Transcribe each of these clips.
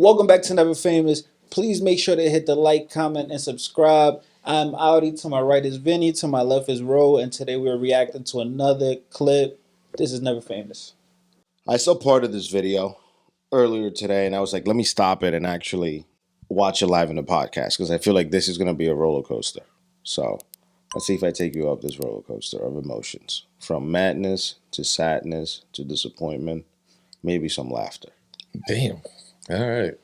Welcome back to Never Famous. Please make sure to hit the like, comment, and subscribe. I'm Aury. To my right is Vinnie. To my left is Ro. And today we're reacting to another clip. This is Never Famous. I saw part of this video earlier today, and I was like, let me stop it and actually watch it live in the podcast because I feel like this is going to be a roller coaster. So let's see if I take you up this roller coaster of emotions, from madness to sadness to disappointment, maybe some laughter. Damn. All right.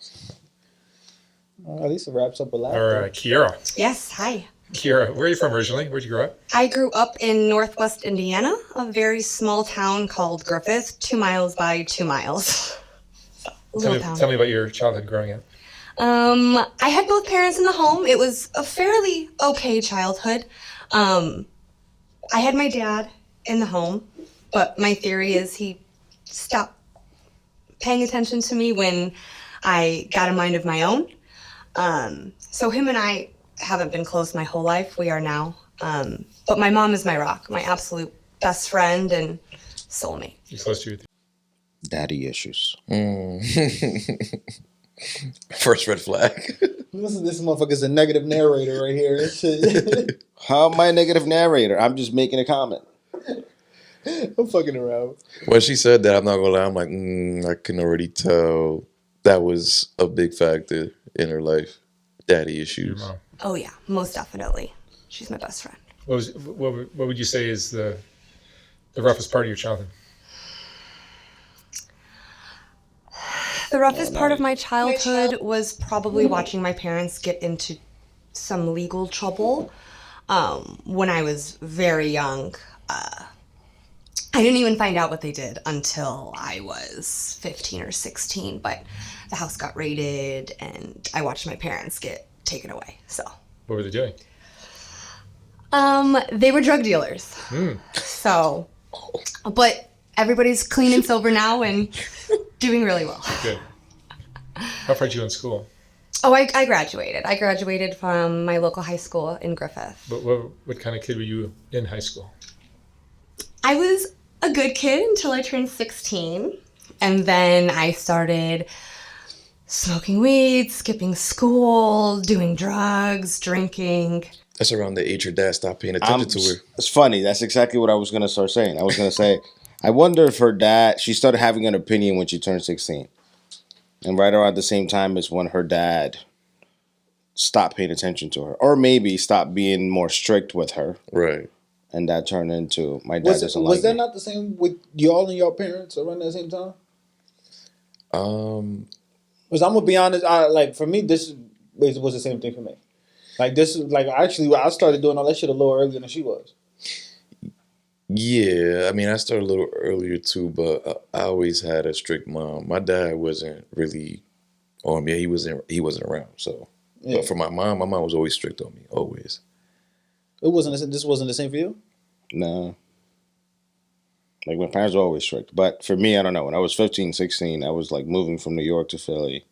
At least it wraps up a laugh. All right, Kiera. Yes, hi. Kiera, where are you from originally? Where'd you grow up? I grew up in Northwest Indiana, a very small town called Griffith, 2 miles by 2 miles. Tell me about your childhood growing up. I had both parents in the home. It was a fairly okay childhood. I had my dad in the home, but my theory is he stopped paying attention to me when I got a mind of my own. So him and I haven't been close my whole life. We are now. But my mom is my rock, my absolute best friend and soulmate. You're close to your Daddy issues. first red flag. Listen, this motherfucker's a negative narrator right here. How am I a negative narrator? I'm just making a comment. I'm fucking around. When she said that, I'm not gonna lie, I'm like, I can already tell that was a big factor in her life. Daddy issues. Oh yeah, most definitely. She's my best friend. What would you say is the roughest part of your childhood? The roughest part of my childhood was probably watching my parents get into some legal trouble when I was very young. I didn't even find out what they did until I was 15 or 16, but the house got raided and I watched my parents get taken away. So What were they doing? they were drug dealers. So, but everybody's clean and sober now and doing really well. Good. How far did you go in school? Oh, I graduated. I graduated from my local high school in Griffith. What kind of kid were you in high school? I was a good kid until I turned 16. And then I started smoking weed, skipping school, doing drugs, drinking. That's around the age your dad stopped paying attention to her. It's funny. That's exactly what I was going to start saying. I was going to say, I wonder if her dad, she started having an opinion when she turned 16. And right around the same time is when her dad stopped paying attention to her. Or maybe stopped being more strict with her. Right. And that turned into, my dad doesn't like me. Was that not the same with y'all and your parents around that same time? Because I'm going to be honest, for me, this was the same thing for me. Actually, I started doing all that shit a little earlier than she was. Yeah, I mean, I started a little earlier too, but I always had a strict mom. My dad wasn't really on me. He wasn't around. So, Yeah. But for my mom was always strict on me, always. This wasn't the same for you? No. Like, my parents were always strict. But for me, I don't know. When I was 15, 16, I was, like, moving from New York to Philly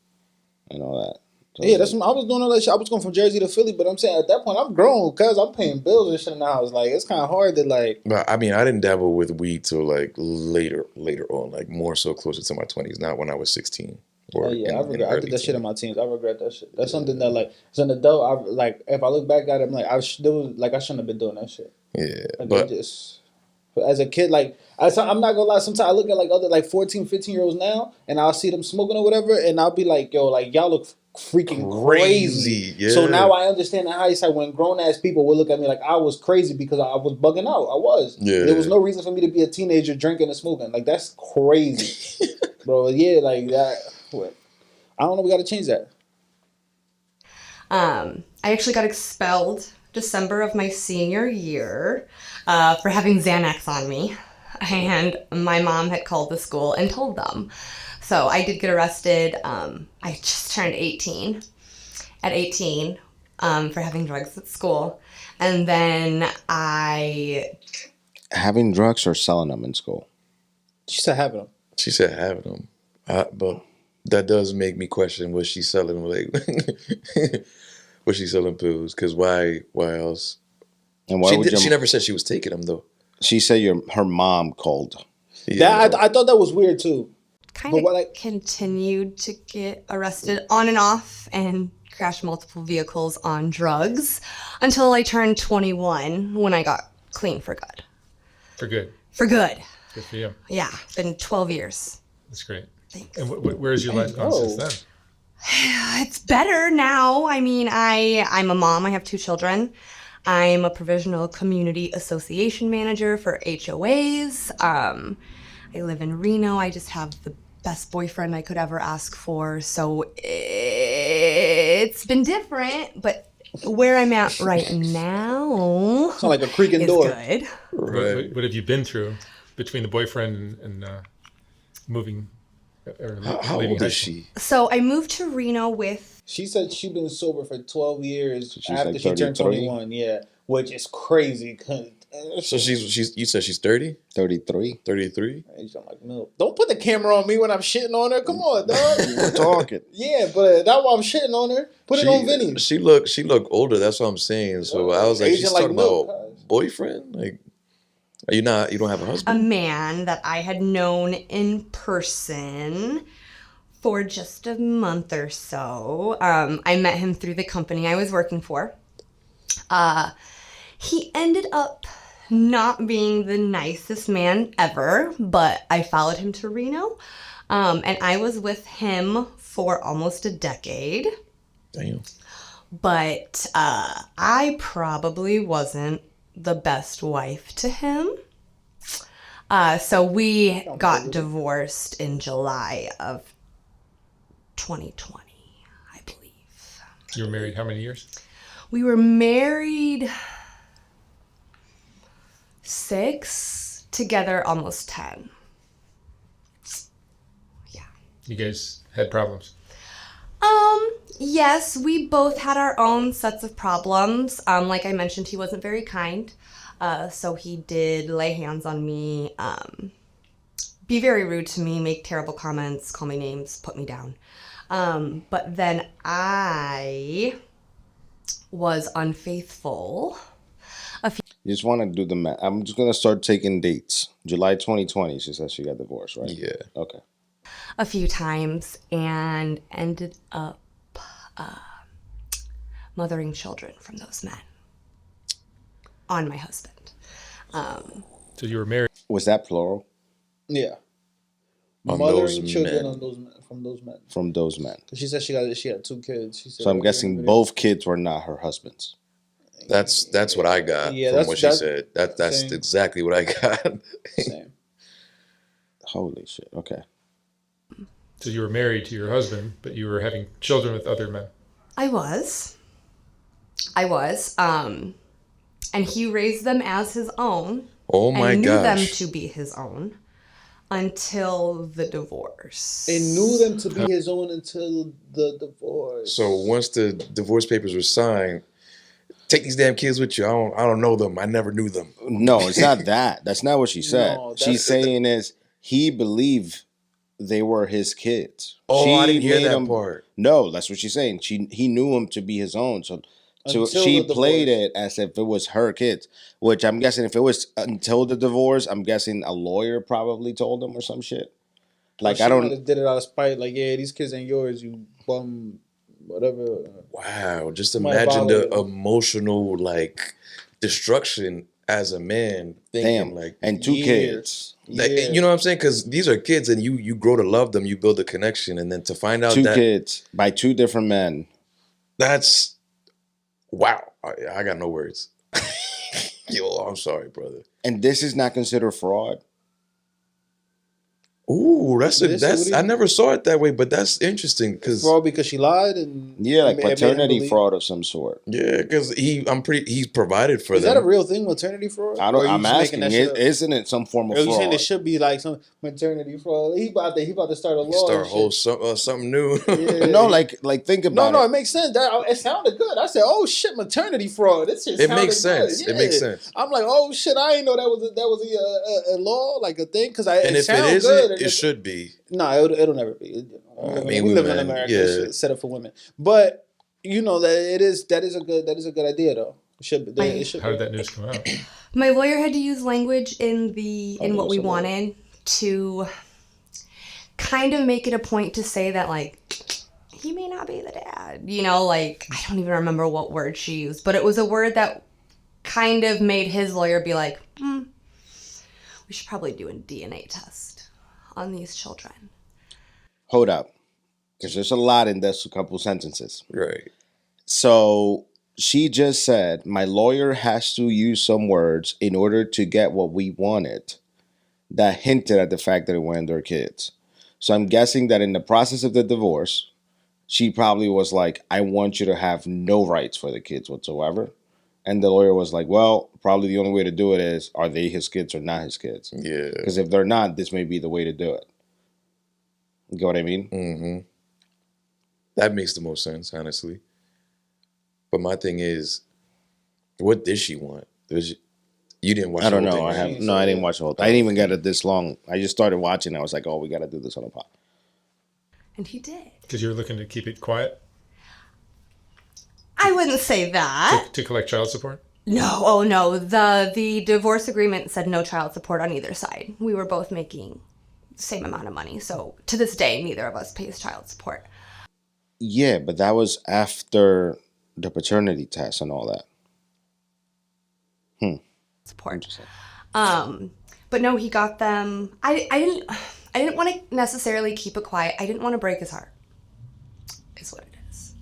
and all that. So Yeah, that's what I was doing all that shit. I was going from Jersey to Philly, but I'm saying at that point, I'm grown because I'm paying bills and shit in the house. Like, it's kind of hard to, like... But, I mean, I didn't dabble with weed till, like, later on, like, more so closer to my 20s, not when I was 16. I did that shit in my teens. I regret that shit. That's something that, like, as an adult, if I look back at it, I'm like, I shouldn't have been doing that shit. Yeah, But as a kid, like, I'm not gonna lie, sometimes I look at, like, other, like, 14, 15-year-olds now, and I'll see them smoking or whatever, and I'll be like, yo, like, y'all look freaking crazy. Yeah. So now I understand in hindsight when grown-ass people would look at me like I was crazy because I was bugging out. I was. Yeah. There was no reason for me to be a teenager drinking and smoking. Like, that's crazy. Bro, yeah, like, that... What? I don't know. We got to change that. I actually got expelled December of my senior year for having Xanax on me. And my mom had called the school and told them. So I did get arrested. I just turned 18. At 18 for having drugs at school. And then having drugs or selling them in school? She said having them. She said having them. But that does make me question, was she selling, like, was she selling pills? Because why else? And why she never said she was taking them, though. She said her mom called. Yeah. I thought that was weird, too. kind But of what, like- continued to get arrested on and off and crash multiple vehicles on drugs until I turned 21 when I got clean for good. For good. For good. Good for you. Yeah, been 12 years. That's great. Thanks. And where's your life gone since then? It's better now. I mean, I'm a mom. I have 2 children. I'm a provisional community association manager for HOAs. I live in Reno. I just have the best boyfriend I could ever ask for. So it's been different, but where I'm at right now It's not like a creaking is door. good. Right. What have you been through between the boyfriend and moving? Or How leaving old high is school? she? So I moved to Reno with She said she's been sober for 12 years she's after like she turned 33? 21. Yeah, which is crazy. 'Cause, So she's you said she's 30? 33. 33? She's like milk. Don't put the camera on me when I'm shitting on her. Come on, dog. We're talking. Yeah, but that's why I'm shitting on her. Put it on Vinnie. She looked older. That's what I'm saying. So I was like, Aging she's like talking milk, about guys. boyfriend. Like, you don't have a a husband? man that I had known in person for just a month or so. I met him through the company I was working for. He ended up not being the nicest man ever, but I followed him to Reno. And I was with him for almost a decade. Damn. But I probably wasn't the best wife to him. So we got divorced in July of 2020, I believe. You were married how many years? We were married 6, together almost 10. Yeah. You guys had problems. Yes, we both had our own sets of problems. Like I mentioned, he wasn't very kind. So he did lay hands on me, be very rude to me, make terrible comments, call me names, put me down. But then I was unfaithful. You just want to do the math. I'm just going to start taking dates. July 2020, she said she got divorced, right? Yeah. Okay. A few times and ended up mothering children from those men on my husband. So you were married. Was that plural? Yeah. On Mothering those children men. on those men, from those men. From those men. She said she had 2 kids. She said So I'm earlier in guessing the video. both kids were not her husbands. That's what I got Yeah, from that's- what she that's- said. That's same. exactly what I got. Same. Holy shit. Okay. So you were married to your husband, but you were having children with other men. I was. And he raised them as his own. Oh my and knew them gosh. to be his own until the divorce. And knew them to be his own until the divorce. So once the divorce papers were signed, take these damn kids with you. I don't know them. I never knew them. No, it's not that. That's not what she said. No, She's saying is he believed they were his kids. Oh, She I didn't hear made that him- part. No, that's what she's saying. He knew him to be his own. So Until she the played divorce. it as if it was her kids, which I'm guessing if it was until the divorce, I'm guessing a lawyer probably told him or some shit. Like She I might don't. have did it out of spite. Like, yeah, these kids ain't yours. You bum, whatever. Wow. Just Might imagine the bother you. emotional like destruction as a man. Thinking Damn. like And 2 kids. Like, Yeah. you know what I'm saying? Because these are kids, and you grow to love them. You build a connection, and then to find out 2 that kids by 2 different men. that's wow. I got no words. Yo, I'm sorry, brother. And this is not considered fraud. Ooh, This- what that's do you- I never saw it that way, but that's interesting because Fraud because she lied and Yeah, like it made him paternity believe- fraud of some sort. he's provided for Is them. that a real thing, maternity fraud? I Or don't. you I'm just making asking. that shit up? Isn't it some form of Or you saying fraud? there should be like some maternity fraud? He about to start a law. Start a and whole shit. something new. Yeah. No, like think about No, it. it makes sense. It sounded good. I said, "Oh shit, maternity fraud." This shit It sounded makes sense. good. It makes sense. I'm like, "Oh shit, I didn't know that was a law, like a thing." Because And if it sounds isn't, good. it should be. No, it'll never be. mean, we live in women, America. yeah. It's set up for women, but you know that is a good idea though. It should be. It should How be. did that news come out? My lawyer had to use language in what we so what? wanted to kind of make it a point to say that, like, he may not be the dad. You know, like, I don't even remember what word she used, but it was a word that kind of made his lawyer be like, we should probably do a DNA test on these children. Hold up. Because there's a lot in this couple sentences. Right. So she just said, my lawyer has to use some words in order to get what we wanted that hinted at the fact that it weren't their kids. So I'm guessing that in the process of the divorce, she probably was like, I want you to have no rights for the kids whatsoever. And the lawyer was like, well, probably the only way to do it is, are they his kids or not his kids? Yeah. Because if they're not, this may be the way to do it. You get what I mean? Mm-hmm. That makes the most sense, honestly. But my thing is, what did she want? You didn't watch I don't the whole know. thing, right? No, I didn't watch the whole thing. I didn't even get it this long. I just started watching. I was like, oh, we got to do this on a pod. And he did. Because you were looking to keep it quiet I wouldn't say that. to collect child support? No, oh no. The divorce agreement said no child support on either side. We were both making the same amount of money. So to this day, neither of us pays child support. Yeah, but that was after the paternity test and all that. Support. But no, he got them. I didn't want to necessarily keep it quiet. I didn't want to break his heart. Is what it is.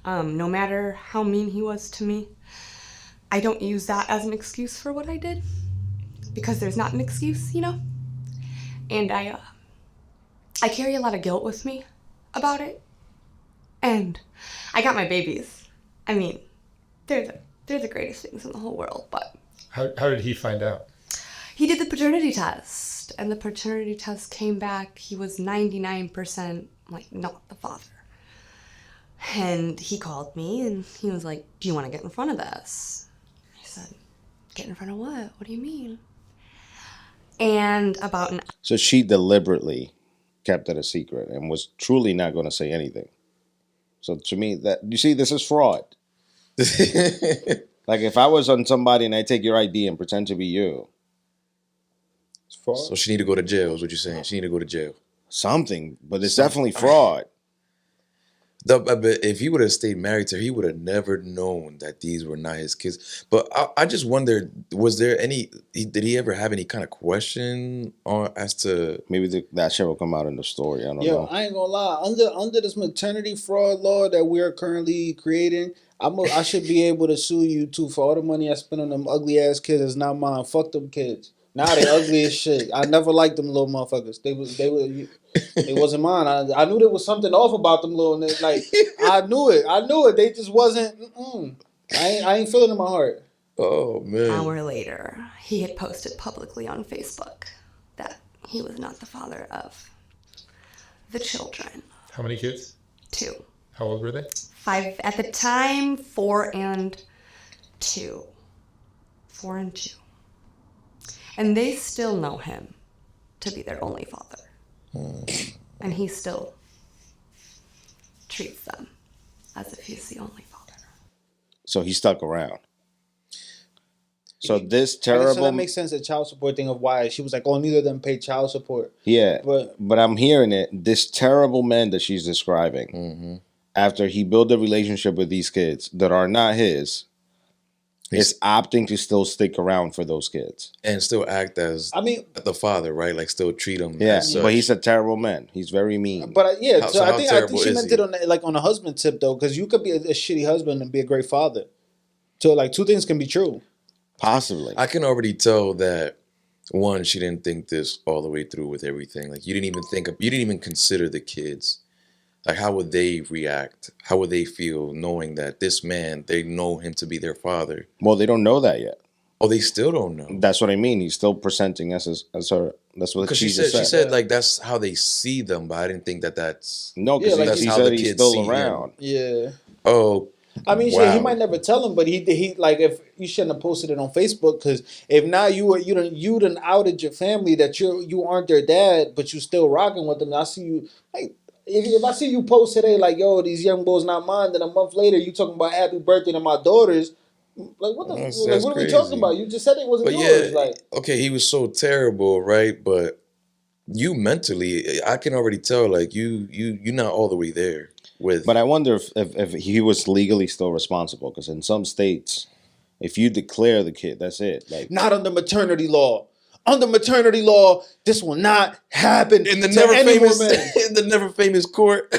No matter how mean he was to me, I don't use that as an excuse for what I did, because there's not an excuse, you know. And I carry a lot of guilt with me about it. And I got my babies. I mean, they're the greatest things in the whole world. But How did he find out? he did the paternity test, and the paternity test came back. He was 99% like not the father. And he called me and he was like, do you want to get in front of this? I said, get in front of what? What do you mean? And about an So she deliberately kept it a secret and was truly not going to say anything. So to me, that you see, this is fraud. Like if I was on somebody and I take your ID and pretend to be you, it's fraud. So she need to go to jail, is what you're saying. She need to go to jail. Something, but it's definitely fraud. But if he would have stayed married to her, he would have never known that these were not his kids. But I just wonder, was there any? Did he ever have any kind of question on as to? Maybe that shit will come out in the story. I don't Yo, know. I ain't gonna lie. Under this maternity fraud law that we are currently creating, I should be able to sue you too for all the money I spent on them ugly ass kids. It's not mine. Fuck them kids. Now they ugly as shit. I never liked them little motherfuckers. It wasn't mine. I knew there was something off about them little niggas. Like I knew it. They just wasn't. I ain't feeling it in my heart. Oh man! An hour later, he had posted publicly on Facebook that he was not the father of the children. How many kids? 2. How old were they? 5 at the time. 4 and 2. 4 and 2. And they still know him to be their only father. And he still treats them as if he's the only father. So he stuck around. So this I guess so terrible. that makes sense. The child support thing of why she was like, oh, neither of them pay child support. Yeah, But I'm hearing it. This terrible man that she's describing, after he built a relationship with these kids that are not his, is opting to still stick around for those kids. And still act as the father, right? Like still treat him. Yeah, as such. but he's a terrible man. He's very mean. But yeah, How- so so I how think terrible she is meant he? it on a husband tip though, because you could be a shitty husband and be a great father. So like two things can be true. Possibly. I can already tell that one, she didn't think this all the way through with everything. Like you didn't even consider the kids. Like how would they react? How would they feel knowing that this man, they know him to be their father? Well, they don't know that yet. Oh, they still don't know. That's what I mean. He's still presenting us as her. That's what Because she she just said, said. like that's how they see them, but I didn't think that's. No, because Yeah, like that's he how said the he's kids still see him. around. Yeah. Oh, I mean, shit, he might never tell him, but he like if you shouldn't have posted it on Facebook because if now you done outed your family that you aren't their dad, but you still rocking with them. I see you like if I see you post today like yo these young boys not mine, then a month later you talking about happy birthday to my daughters. Like what That's what are we crazy. talking about? You just said it wasn't but yours. yeah, Like okay, he was so terrible, right? But you mentally, I can already tell, like you're not all the way there with. But I wonder if he was legally still responsible, because in some states, if you declare the kid, that's it. Like, Not under maternity law. Under maternity law, this will not happen in the to never any famous, woman. in the never famous court.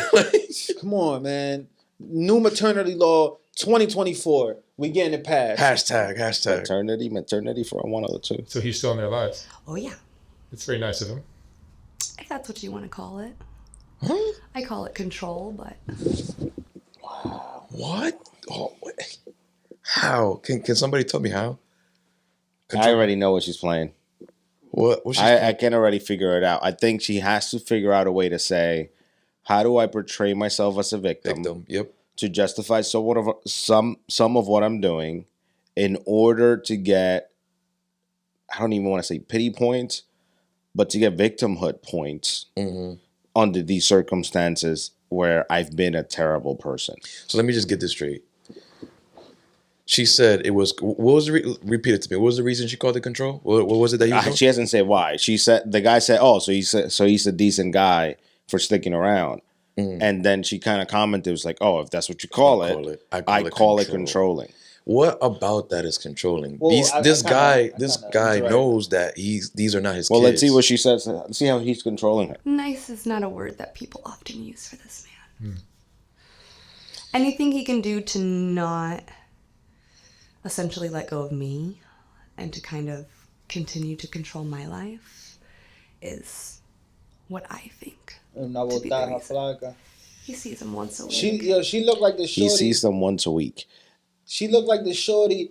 Come on, man. New maternity law 2024. We getting it passed. Hashtag. maternity for one of the two. So he's still in their lives. Oh, yeah. It's very nice of him. If that's what you want to call it. Huh? I call it control, but What? Oh, wait. How? Can somebody tell me how? I already know what she's playing. What? I can already figure it out. I think she has to figure out a way to say, how do I portray myself as a victim? Yep. To justify some of what I'm doing in order to get, I don't even want to say pity points, but to get victimhood points under these circumstances where I've been a terrible person. So let me just get this straight. She said it was. What was repeat it to me? What was the reason she called it control? What was it that he was doing? She hasn't said why. She said the guy said, "Oh, so he's a decent guy for sticking around." And then she kind of commented, was like, "Oh, if that's what you call it, I call it controlling." What about that is controlling? Well, This guy interact. knows that these are not his Well, kids. let's see what she says. Let's see how he's controlling her. nice is not a word that people often use for this man. Anything he can do to not essentially let go of me and to kind of continue to control my life is what I think. Una To be the botaja reason. flaca. He sees him once a week. She looked like the He shorty. sees them once a week. She looked like the shorty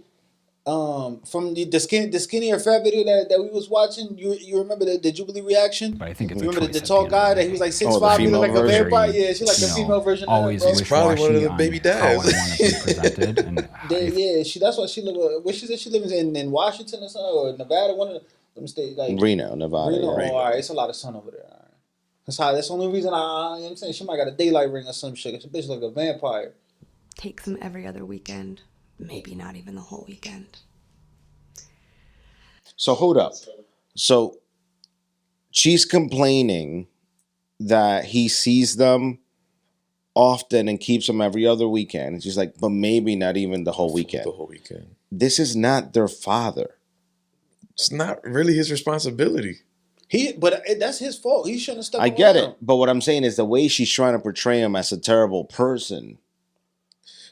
from the skinnier fat video that we was watching. You remember the Jubilee reaction? But I think it's You a remember the choice tall at the end guy of the that he was like day. 6'5", he female looked like a version. vampire. Yeah, she like You the know, female version always of her, bro. probably one of the wishy-washy baby on dads. how I want to be presented. And Yeah, that's what she live. Where she said she lives in Washington or something, or Nevada, one of them states. Like Reno, Nevada. Reno. yeah. Oh, all right, it's a lot of sun over there. All right. That's the only reason you know what I'm saying, she might got a daylight ring or some shit. She bitch like a vampire. Takes him every other weekend. Maybe not even the whole weekend. So hold up. So she's complaining that he sees them often and keeps them every other weekend. And she's like, but maybe not even the whole weekend. The whole weekend. This is not their father. It's not really his responsibility. But that's his fault. He shouldn't have stuck I get around. it. But what I'm saying is the way she's trying to portray him as a terrible person.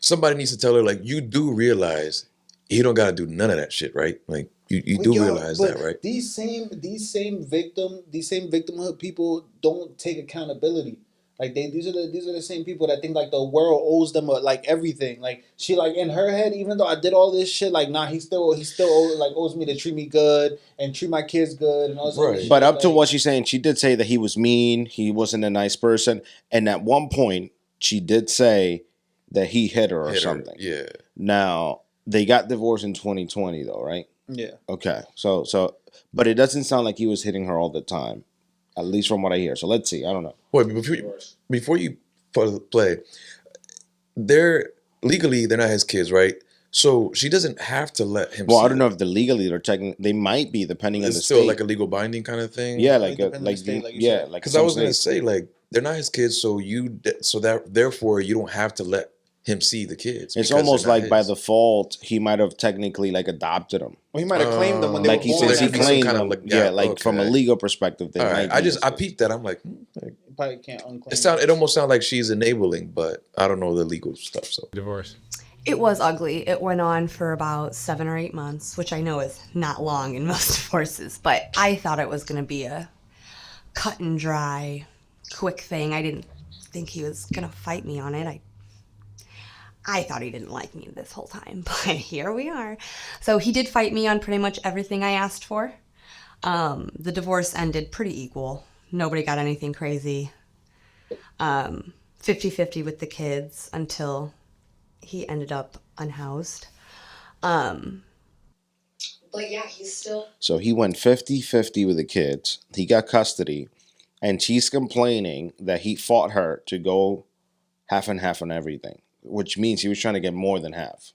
Somebody needs to tell her, like, you do realize he don't got to do none of that shit, right? Like, you do realize but that, right? These same victimhood people don't take accountability. Like these are the same people that think like the world owes them like everything. Like she like in her head, even though I did all this shit, like nah, he still owes me to treat me good and treat my kids good and all this other shit. But up to like, what she's saying, she did say that he was mean, he wasn't a nice person, and at one point she did say that he hit her or something. Yeah. Now they got divorced in 2020 though, right? yeah. Okay. So but it doesn't sound like he was hitting her all the time. At least from what I hear. So let's see. I don't know. Wait, before you play, they're not his kids, right? So she doesn't have to let him. Well, see I don't know them. if they're legally or technically. They might be depending on It's the still state. like a legal binding kind of thing. Yeah, Like, depending on the state, like you said. like Because I was some gonna states. say, like, they're not his kids, so therefore you don't have to let him see the kids. It's because almost they're not like by his. default he might have technically like adopted them. Well, he might have claimed them when they Like were he born. says, he there'd be some claimed kind them. of Yeah, like from a okay. legal perspective, they All might right, be. I peeped that. I'm like, You probably can't unclaim. it almost sounds like she's enabling, but I don't know the legal stuff. So Divorce. It was ugly. It went on for about 7 or 8 months, which I know is not long in most divorces, but I thought it was going to be a cut and dry, quick thing. I didn't think he was going to fight me on it. I thought he didn't like me this whole time, but here we are. So he did fight me on pretty much everything I asked for. The divorce ended pretty equal. Nobody got anything crazy. 50-50 with the kids until he ended up unhoused. But yeah, he's still... So he went 50-50 with the kids. He got custody. And she's complaining that he fought her to go half and half on everything, which means he was trying to get more than half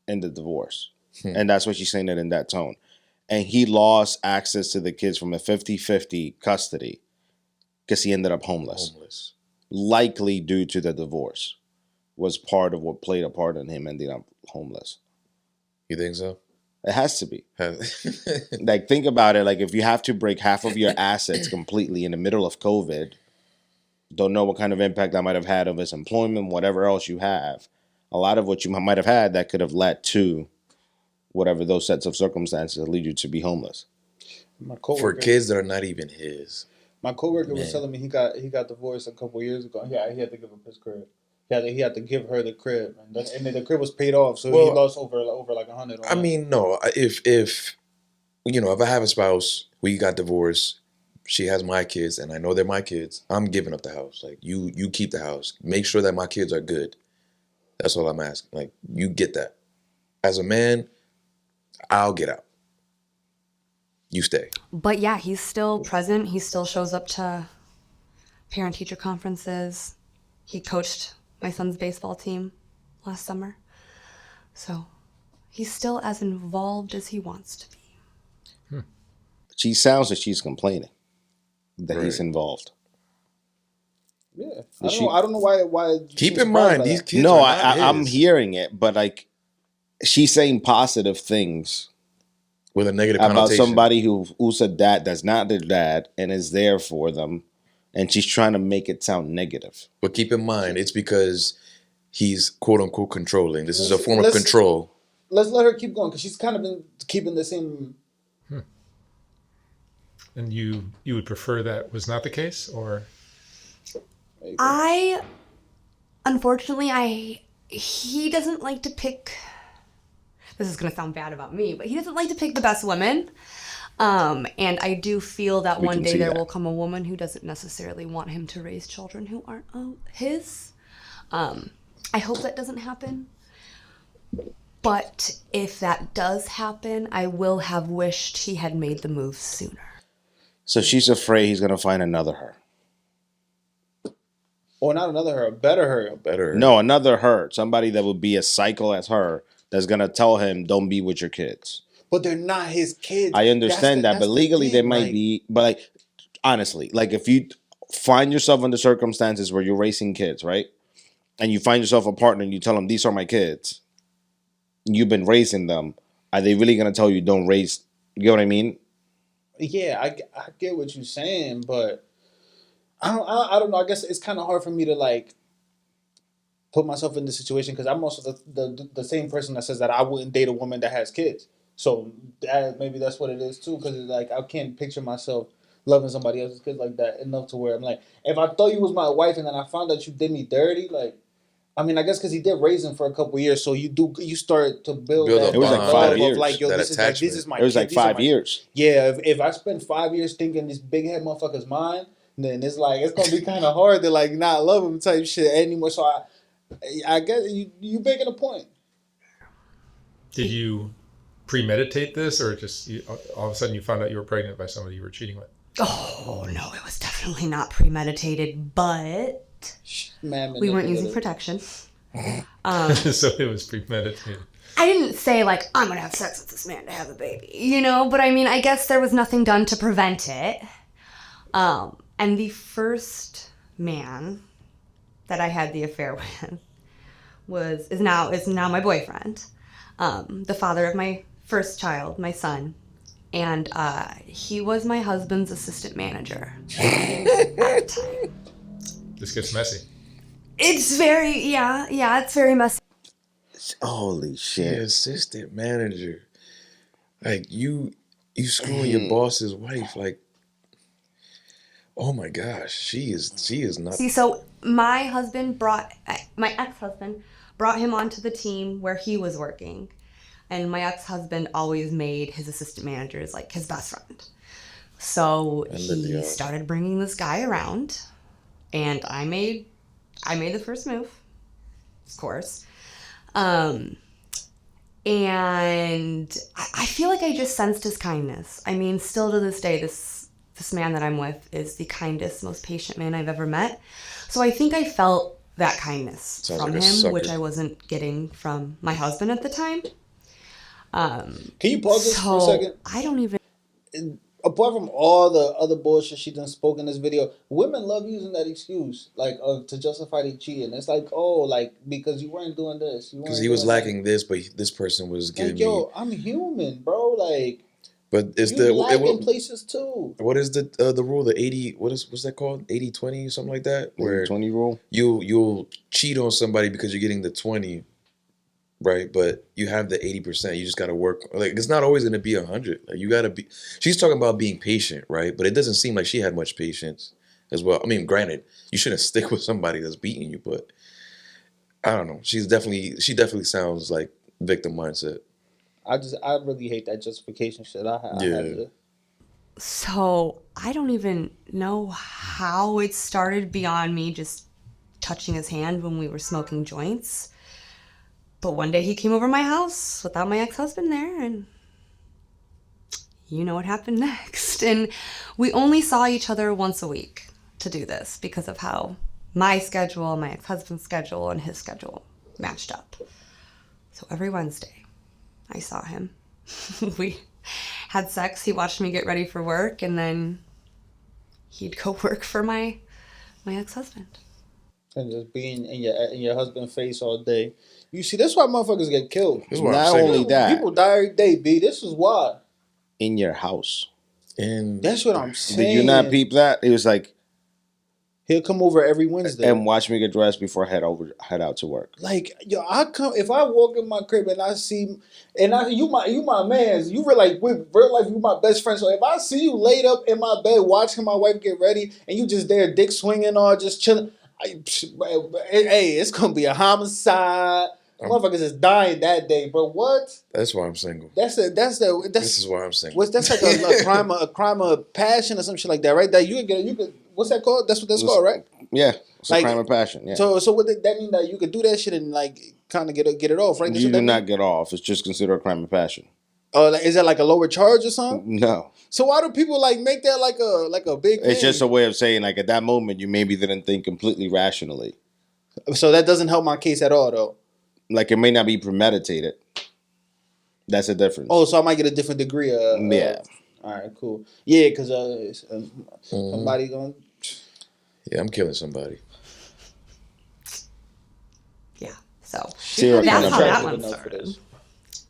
in the divorce. And that's what she's saying it in that tone. and he lost access to the kids from a 50-50 custody because he ended up homeless. Likely due to the divorce was part of what played a part in him ending up homeless. You think so? It has to be. Like, think about it. Like, if you have to break half of your assets completely in the middle of COVID, don't know what kind of impact that might have had on his employment, whatever else you have. A lot of what you might have had that could have led to whatever those sets of circumstances that lead you to be homeless. For kids that are not even his. My coworker was telling me he got divorced a couple years ago. Yeah, he had to give up his crib. He had to give her the crib, and the crib was paid off, so he lost over like 100. I mean, no. If you know, if I have a spouse, we got divorced, she has my kids, and I know they're my kids, I'm giving up the house. Like, you keep the house. Make sure that my kids are good. That's all I'm asking. Like, you get that. As a man, I'll get out. You stay. But yeah, he's still present. He still shows up to parent-teacher conferences. He coached my son's baseball team last summer. So he's still as involved as he wants to be. She sounds like she's complaining that he's involved. Yeah, I don't know why. Keep in mind, these kids. No, are not I'm his. hearing it, but like, she's saying positive things with a negative about connotation. somebody who's a dad that's not their dad and is there for them, and she's trying to make it sound negative. But keep in mind, it's because he's quote unquote controlling. This is a form of control. Let's let her keep going, because she's kind of been keeping the same. And you would prefer that was not the case, or? Unfortunately, he doesn't like to pick. This is going to sound bad about me, but he doesn't like to pick the best women. And I do feel that one day there will come a woman who doesn't necessarily want him to raise children who aren't his. I hope that doesn't happen. But if that does happen, I will have wished he had made the move sooner. So she's afraid he's going to find another her. Or not another her, a better her. A better her. No, another her. Somebody that would be as psycho as her that's going to tell him, don't be with your kids. But they're not his kids. I understand that, but legally they might be. But like, honestly, like, if you find yourself under circumstances where you're raising kids, right? And you find yourself a partner and you tell them, these are my kids. You've been raising them. Are they really going to tell you don't raise? You know what I mean? Yeah, I get what you're saying, but I don't know. I guess it's kind of hard for me to like put myself in this situation, because I'm also the same person that says that I wouldn't date a woman that has kids. So maybe that's what it is too, because like I can't picture myself loving somebody else's kids like that enough to where I'm like, if I thought you was my wife and then I found out you did me dirty, like, I mean, I guess because he did raise him for a couple of years, so you start to build that. It was like 5 years. Like, yo, this is my. It was like 5 years. Yeah, if I spend 5 years thinking this big head motherfucker's mine, then it's like it's gonna be kind of hard to like not love him type shit anymore. So I guess you making a point. Did you premeditate this, or just all of a sudden you found out you were pregnant by somebody you were cheating with? Oh no, it was definitely not premeditated, but we weren't using protection. So it was premeditated. I didn't say like, I'm gonna have sex with this man to have a baby, you know, but I mean, I guess there was nothing done to prevent it. And the first man that I had the affair with is now my boyfriend, the father of my first child, my son. And he was my husband's assistant manager at the time. This gets messy. It's very, it's very messy. Holy shit. The assistant manager. Like, you screwing your boss's wife. Like, oh my gosh, she is not. See, so my ex-husband brought him onto the team where he was working. And my ex-husband always made his assistant managers like his best friend. So he started bringing this guy around, and I made the first move, of course. And I feel like I just sensed his kindness. I mean, still to this day, this man that I'm with is the kindest, most patient man I've ever met. So I think I felt that kindness from him, which I wasn't getting from my husband at the time. Can you pause this for a So second? I don't even. Apart from all the other bullshit she done spoke in this video, women love using that excuse, like, to justify their cheating. It's like, oh, like, because you weren't doing this, you Because weren't he was doing that. lacking this, but this person was giving Like, me. yo, I'm human, bro. Like, But it's you lack in places too. what is the rule? The 80. What's that called? 80-20 or something like that. Where 20 rule. you'll cheat on somebody because you're getting the 20. Right, but you have the 80%. You just got to work. Like, it's not always going to be 100. Like, you got to be. She's talking about being patient, right? But it doesn't seem like she had much patience as well. I mean, granted, you shouldn't stick with somebody that's beating you, but I don't know. She definitely sounds like victim mindset. I really hate that justification shit. I have to. So I don't even know how it started beyond me just touching his hand when we were smoking joints. But one day he came over my house without my ex-husband there, and you know what happened next. And we only saw each other once a week to do this because of how my schedule, my ex-husband's schedule, and his schedule matched up. So every Wednesday, I saw him. We had sex, he watched me get ready for work, and then he'd go work for my ex-husband. And just being in your husband's face all day. You see, that's why motherfuckers get killed. Not only that, People die every day, B. This is why. in your house. And That's what I'm saying. Did you not peep that? It was like, he'll come over every Wednesday and watch me get dressed before I head out to work. Like, yo, if I walk in my crib and I see, you my man, you real like with real life, you my best friend. So if I see you laid up in my bed watching my wife get ready and you just there dick swinging or just chilling, hey, it's gonna be a homicide. Motherfuckers is dying that day, bro. What? that's why I'm single. This This is why I'm single. That's like a crime of passion or some shit like that, right? That you could what's that called? That's what that's called, right? Yeah, it's Like, a crime of passion. Yeah. So what did that mean? That you could do that shit and like kind of get it off, right? That's You what that do mean? not get off. It's just considered a crime of passion. Oh, like, is that like a lower charge or something? No. So why do people like make that like a big thing? It's just a way of saying, like, at that moment, you maybe didn't think completely rationally. So that doesn't help my case at all, though. Like, it may not be premeditated. That's a difference. Oh, so I might get a different degree. Yeah. All right, cool. Yeah, because somebody going. Yeah, I'm killing somebody. Yeah, so Serial that's kind how of that person. one started.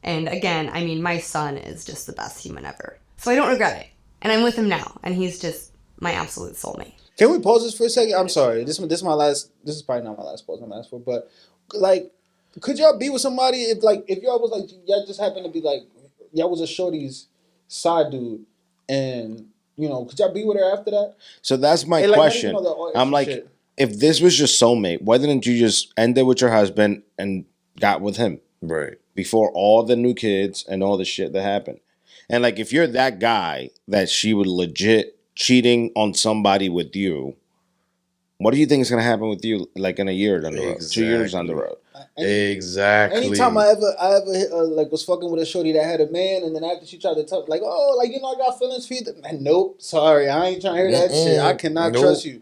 And again, I mean, my son is just the best human ever. So I don't regret it. And I'm with him now. And he's just my absolute soulmate. Can we pause this for a second? I'm sorry. This is my last. This is probably not my last pause I'm gonna ask for. But like, could y'all be with somebody if y'all was like y'all just happened to be like y'all was a shorty's side dude, and could y'all be with her after that? So that's my And, like, question. not even all the I'm like, shit. if this was your soulmate, why didn't you just end it with your husband and got with him Right. before all the new kids and all the shit that happened? And like, if you're that guy that she would legit cheating on somebody with you, what do you think is going to happen with you like in a year down the road, 2 years down the road? Exactly. Anytime I ever like was fucking with a shorty that had a man, and then after she tried to tell like, oh, like I got feelings for you. Man, nope, sorry, I ain't trying to hear that shit. I cannot trust you.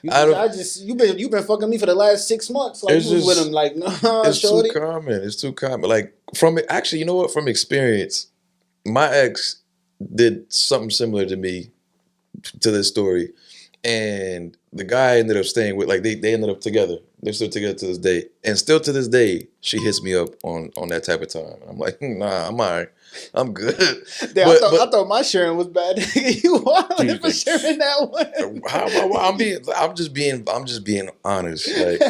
You've been fucking me for the last 6 months. Like you was with him, like it's shorty. too common. It's too common. Like actually, you know what? From experience, my ex did something similar to me to this story, and the guy I ended up staying with, like they ended up together. They're still together to this day, and still to this day, she hits me up on that type of time. I'm like, nah, I'm all right. I'm good. Damn, I thought my sharing was bad. You wilding for sharing that one. I'm just being honest. Like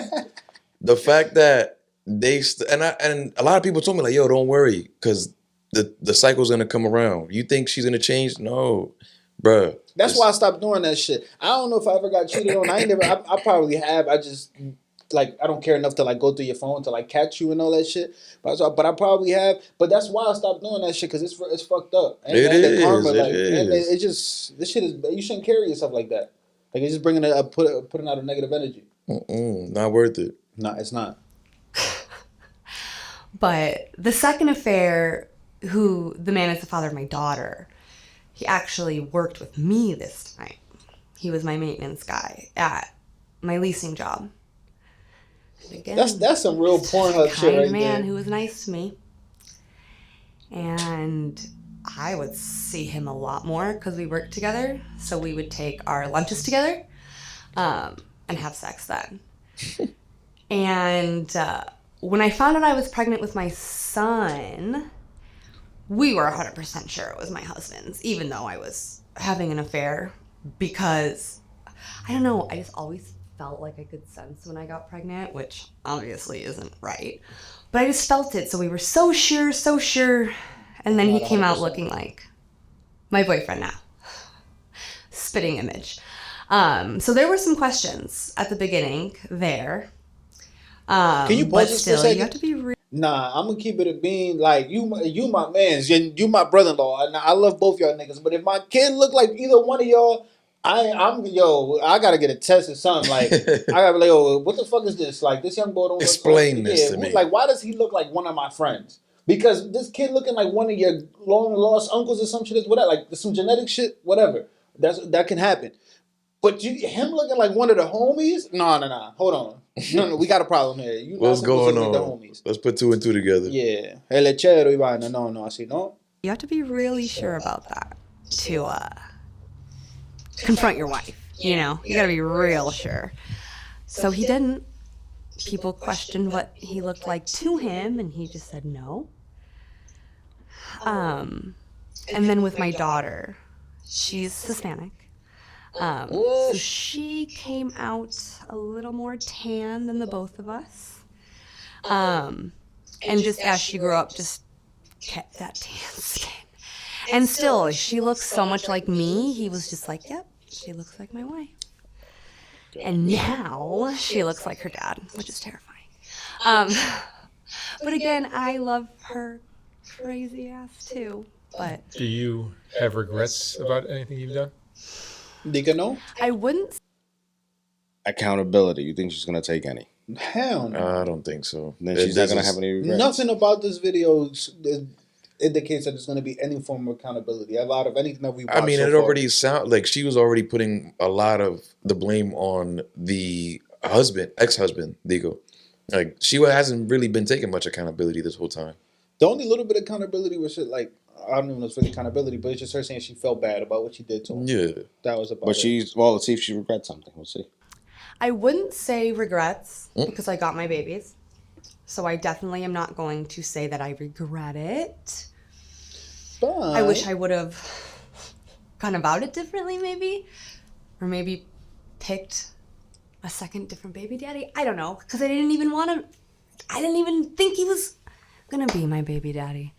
the fact that and a lot of people told me like, yo, don't worry, because the cycle's gonna come around. You think she's gonna change? No, bruh. That's why I stopped doing that shit. I don't know if I ever got cheated on. I probably have. I just like I don't care enough to like go through your phone to like catch you and all that shit. But I probably have. But that's why I stopped doing that shit, because it's fucked up. And It the is. karma, It like, is. and it just this shit is. You shouldn't carry yourself like that. Like it's just bringing putting out a negative energy. Not worth it. No, it's not. But the second affair, who the man is the father of my daughter, he actually worked with me this time. He was my maintenance guy at my leasing job. And again, That's some real Pornhub shit kind right man there. who was nice to me. and I would see him a lot more because we worked together. So we would take our lunches together and have sex then. And when I found out I was pregnant with my son, we were 100% sure it was my husband's, even though I was having an affair, because I don't know, I just always felt like I could sense when I got pregnant, which obviously isn't right, but I just felt it. So we were so sure, and then he came out looking like my boyfriend now. Spitting image. So there were some questions at the beginning there. Can you pause this for a second? You have to be real. Nah, I'm gonna keep it a bean. Like you my mans, you my brother-in-law, and I love both y'all niggas. But if my kid look like either one of y'all, I gotta get a test or something. Like I gotta be like, yo, what the fuck is this? Like this young boy don't Explain this to me. Like why does he look like one of my friends? Because this kid looking like one of your long lost uncles or some shit is whatever. Like some genetic shit, whatever. That can happen. But him looking like one of the homies? No. Hold on. No, we got a problem here. You What's going on? The homies. Let's put 2 and 2 together. Yeah. El lechero y vaina. No, así, no? You have to be really sure about that to confront your wife. You know, you gotta be real sure. So he didn't. People questioned what he looked like to him, and he just said no. And then with my daughter, she's Hispanic. So she came out a little more tan than the both of us. And just as she grew up, just kept that tan skin. And still, she looks so much like me. He was just like, yep, she looks like my wife. And now she looks like her dad, which is terrifying. But again, I love her crazy ass too. But Do you have regrets about anything you've done? Diga no? I wouldn't. Accountability. You think she's gonna take any? Hell no. I don't think so. Then she's not gonna have any regrets. Nothing about this video indicates that there's going to be any form of accountability. Out of anything that we watched it far. already sound like she was already putting a lot of the blame on the ex-husband, Digo. Like she hasn't really been taking much accountability this whole time. The only little bit of accountability was shit like, I don't even know if it's really accountability, but it's just her saying she felt bad about what she did to him. Yeah. That was about But it. let's see if she regrets something. We'll see. I wouldn't say regrets because I got my babies. So I definitely am not going to say that I regret it. But I wish I would have gone about it differently maybe. Or maybe picked a second different baby daddy. I don't know. Because I didn't even think he was going to be my baby daddy.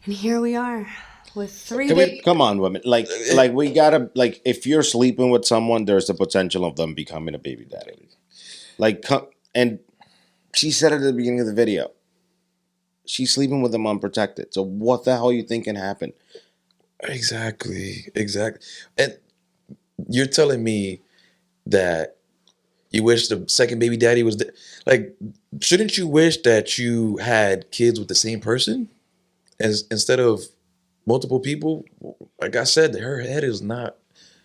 And here we are with 3 babies. Come on, women. Like we gotta, like, if you're sleeping with someone, there's the potential of them becoming a baby daddy. And she said it at the beginning of the video. She's sleeping with them unprotected. So what the hell you think can happen? Exactly. And you're telling me that you wish the second baby daddy was like, shouldn't you wish that you had kids with the same person instead of multiple people? Like I said, her head is not.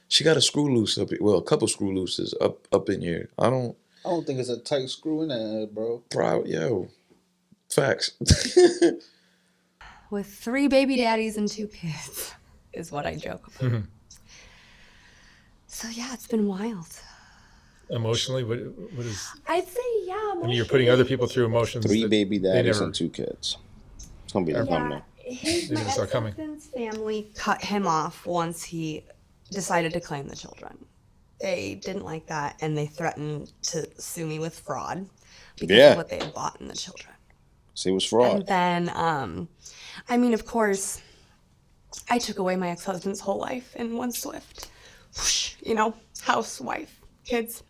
She got a screw loose up. Well, a couple screw looses up in here. I don't think it's a tight screw in there, bro. Facts. With 3 baby daddies and 2 kids is what I joke about. So yeah, it's been wild. Emotionally, what is? I'd say yeah. I mean, you're putting other people through emotions. 3 that baby they daddies never- and 2 kids. It's gonna be the thumbnail. My saw coming. ex-husband's family cut him off once he decided to claim the children. They didn't like that, and they threatened to sue me with fraud because Yeah. of what they had bought in the children. See, it was fraud. And then, I mean, of course, I took away my ex-husband's whole life in one swift. Whoosh, you know, house, wife, kids.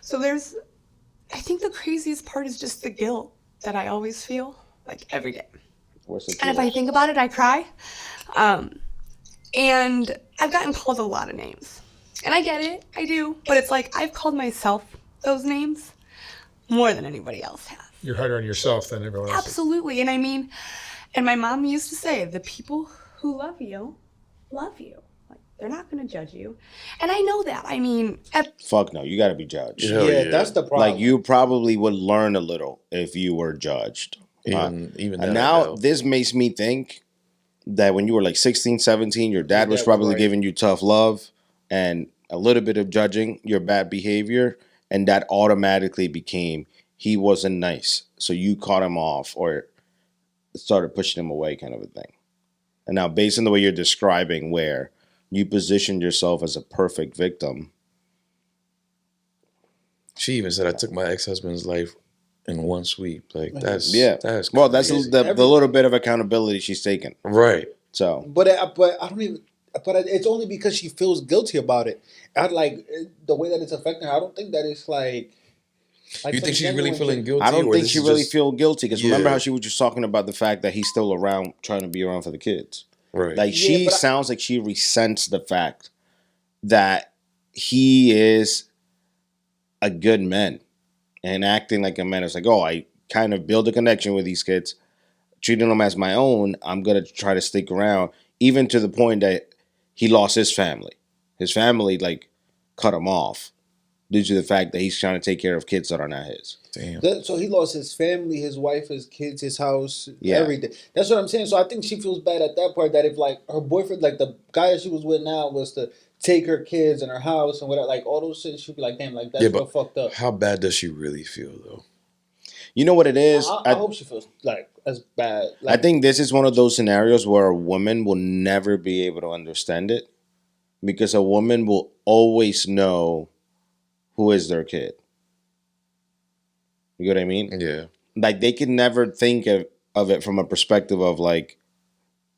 So I think the craziest part is just the guilt that I always feel, like every day. And if I think about it, I cry. And I've gotten called a lot of names. And I get it, I do. But it's like I've called myself those names more than anybody else has. You're harder on yourself than everyone else. Absolutely. And I mean, and my mom used to say, the people who love you. Like, they're not going to judge you. And I know that. I mean, Fuck no, you gotta be judged. Hell yeah. That's the problem. Like, you probably would learn a little if you were judged. Even And that, now this makes me think that when you were like 16, 17, your dad was dad was probably right. giving you tough love and a little bit of judging your bad behavior, and that automatically became he wasn't nice, so you caught him off or started pushing him away, kind of a thing. And now, based on the way you're describing, where you positioned yourself as a perfect victim, she even said, "I took my ex-husband's life in one sweep." Like that's yeah. that's Well, that's crazy. the little bit of accountability she's taken. Right. So, But I don't even. But it's only because she feels guilty about it. I like the way that it's affecting her. I don't think that it's like You some think she's really genuine feeling guilt. guilty? I don't or think this she is really just, feel guilty because remember Yeah. how she was just talking about the fact that he's still around, trying to be around for the kids. Right. Like Yeah, she but sounds like she resents the fact that he is a good man and acting like a man. It's like, oh, I kind of build a connection with these kids, treating them as my own. I'm gonna try to stick around, even to the point that he lost his family. His family like cut him off due to the fact that he's trying to take care of kids that are not his. Damn. So he lost his family, his wife, his kids, his house, Yeah. everything. That's what I'm saying. So I think she feels bad at that part. That if like her boyfriend, like the guy that she was with now, was to take her kids and her house and whatever, like all those shit, she'd be like, damn, like that's Yeah, real but fucked up. how bad does she really feel though? You know what it is? I hope she feels like as bad. I Like, think this is one of those scenarios where a woman will never be able to understand it because a woman will always know who is their kid. You get what I mean? Yeah. Like they can never think of it from a perspective of like,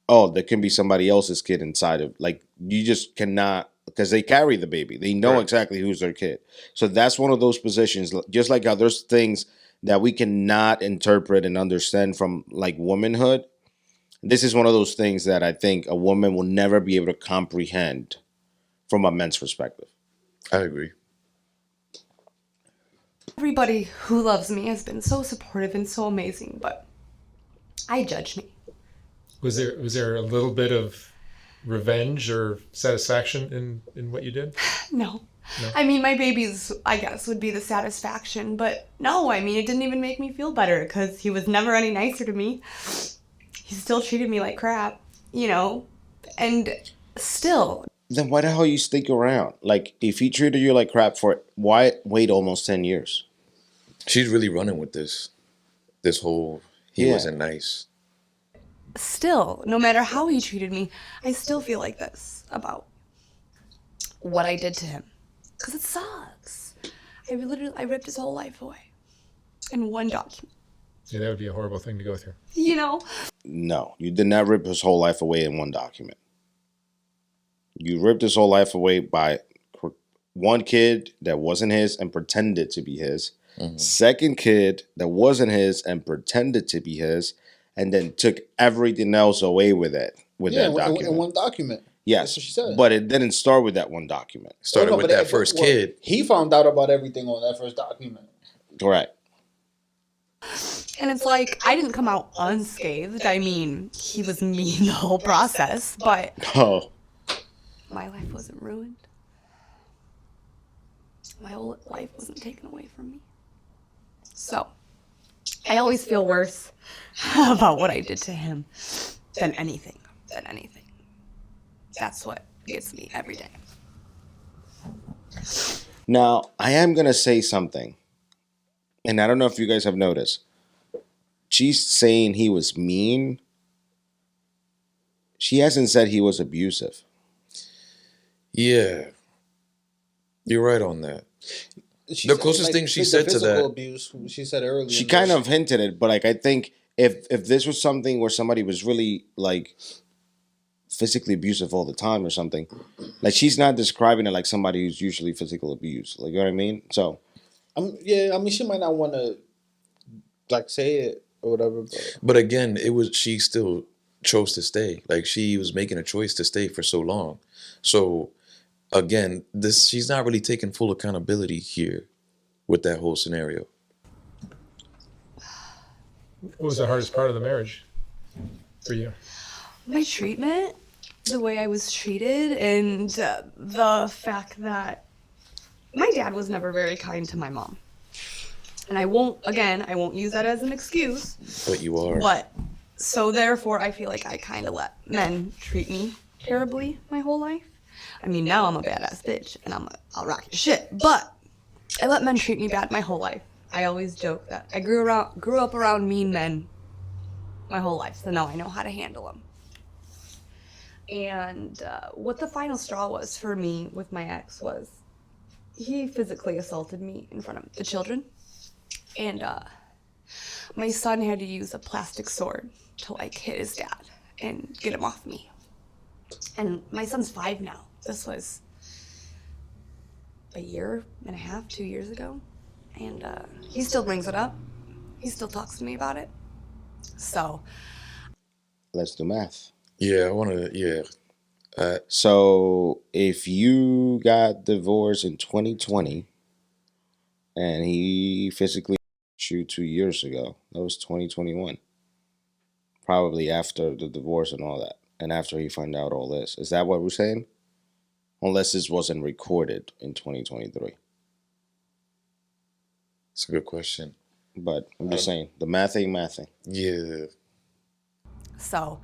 oh, there can be somebody else's kid inside of like you just cannot because they carry the baby. They know Right. exactly who's their kid. So that's one of those positions, just like how there's things that we cannot interpret and understand from like womanhood. This is one of those things that I think a woman will never be able to comprehend from a man's perspective. I agree. Everybody who loves me has been so supportive and so amazing, but I judge me. Was there a little bit of revenge or satisfaction in what you did? No. I mean, my babies, I guess, would be the satisfaction, but no, I mean, it didn't even make me feel better because he was never any nicer to me. He still treated me like crap, you know, and still. Then why the hell you stick around? Like if he treated you like crap for it, why wait almost 10 years? She's really running with this whole he Yeah. wasn't nice. Still, no matter how he treated me, I still feel like this about what I did to him. Because it sucks. I ripped his whole life away in one document. Yeah, that would be a horrible thing to go through. You know? No, you did not rip his whole life away in one document. You ripped his whole life away by one kid that wasn't his and pretended to be his. Mm-hmm. Second kid that wasn't his and pretended to be his, and then took everything else away with it with that document. in one document. Yes, That's what she said. but it didn't start with that one document. Started No, with but that first kid. He found out about everything on that first document. Correct. And it's like, I didn't come out unscathed. I mean, he was mean the whole process, but Oh, my life wasn't ruined. My whole life wasn't taken away from me. So, I always feel worse about what I did to him than anything. That's what gets me every day. now I am gonna say something, and I don't know if you guys have noticed. She's saying he was mean. She hasn't said he was abusive. Yeah. You're right on that. The closest thing she said to physical that- abuse. She said earlier. She kind of hinted it, but like I think if this was something where somebody was really like physically abusive all the time or something, like she's not describing it like somebody who's usually physical abuse. Like you know what I mean? So yeah, I mean, she might not want to like say it or whatever. But again, she still chose to stay. Like she was making a choice to stay for so long. So again, she's not really taking full accountability here with that whole scenario. What was the hardest part of the marriage for you? My treatment, the way I was treated, and the fact that my dad was never very kind to my mom. And I won't use that as an excuse. But you are. But, so therefore, I feel like I kind of let men treat me terribly my whole life. I mean, now I'm a badass bitch, and I'll rock your shit. But I let men treat me bad my whole life. I always joke that I grew up around mean men my whole life, so now I know how to handle them. And what the final straw was for me with my ex was he physically assaulted me in front of the children. And my son had to use a plastic sword to like hit his dad and get him off me. And my son's 5 now. This was a year and a half, 2 years ago. And he still brings it up. He still talks to me about it. So. Let's do math. Yeah, I want to, yeah. So if you got divorced in 2020 and he physically you 2 years ago, that was 2021. Probably after the divorce and all that, and after he found out all this. Is that what we're saying? Unless this wasn't recorded in 2023. It's a good question. But I'm just saying, the math ain't mathing. Yeah. So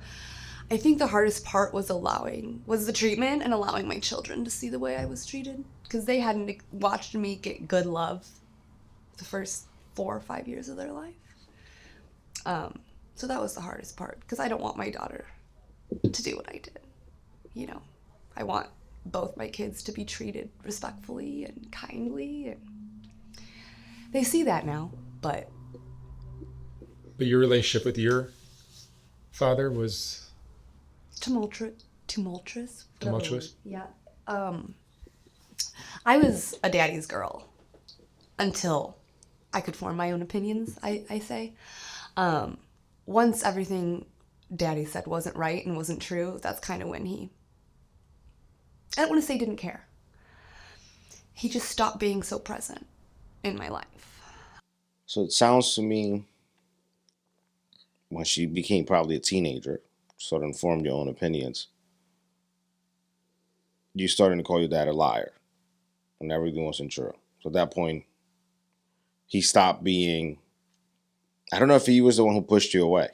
I think the hardest part was the treatment and allowing my children to see the way I was treated. Because they hadn't watched me get good love the first 4 or 5 years of their life. So that was the hardest part. Because I don't want my daughter to do what I did. You know, I want both my kids to be treated respectfully and kindly. And they see that now, but your relationship with your father was tumultuous. tumultuous? Yeah. I was a daddy's girl until I could form my own opinions, I say. Once everything daddy said wasn't right and wasn't true, that's kind of when I don't want to say didn't care. He just stopped being so present in my life. So it sounds to me, when she became probably a teenager, sort of formed your own opinions, you starting to call your dad a liar when everything wasn't true. So at that point, he stopped being, I don't know if he was the one who pushed you away.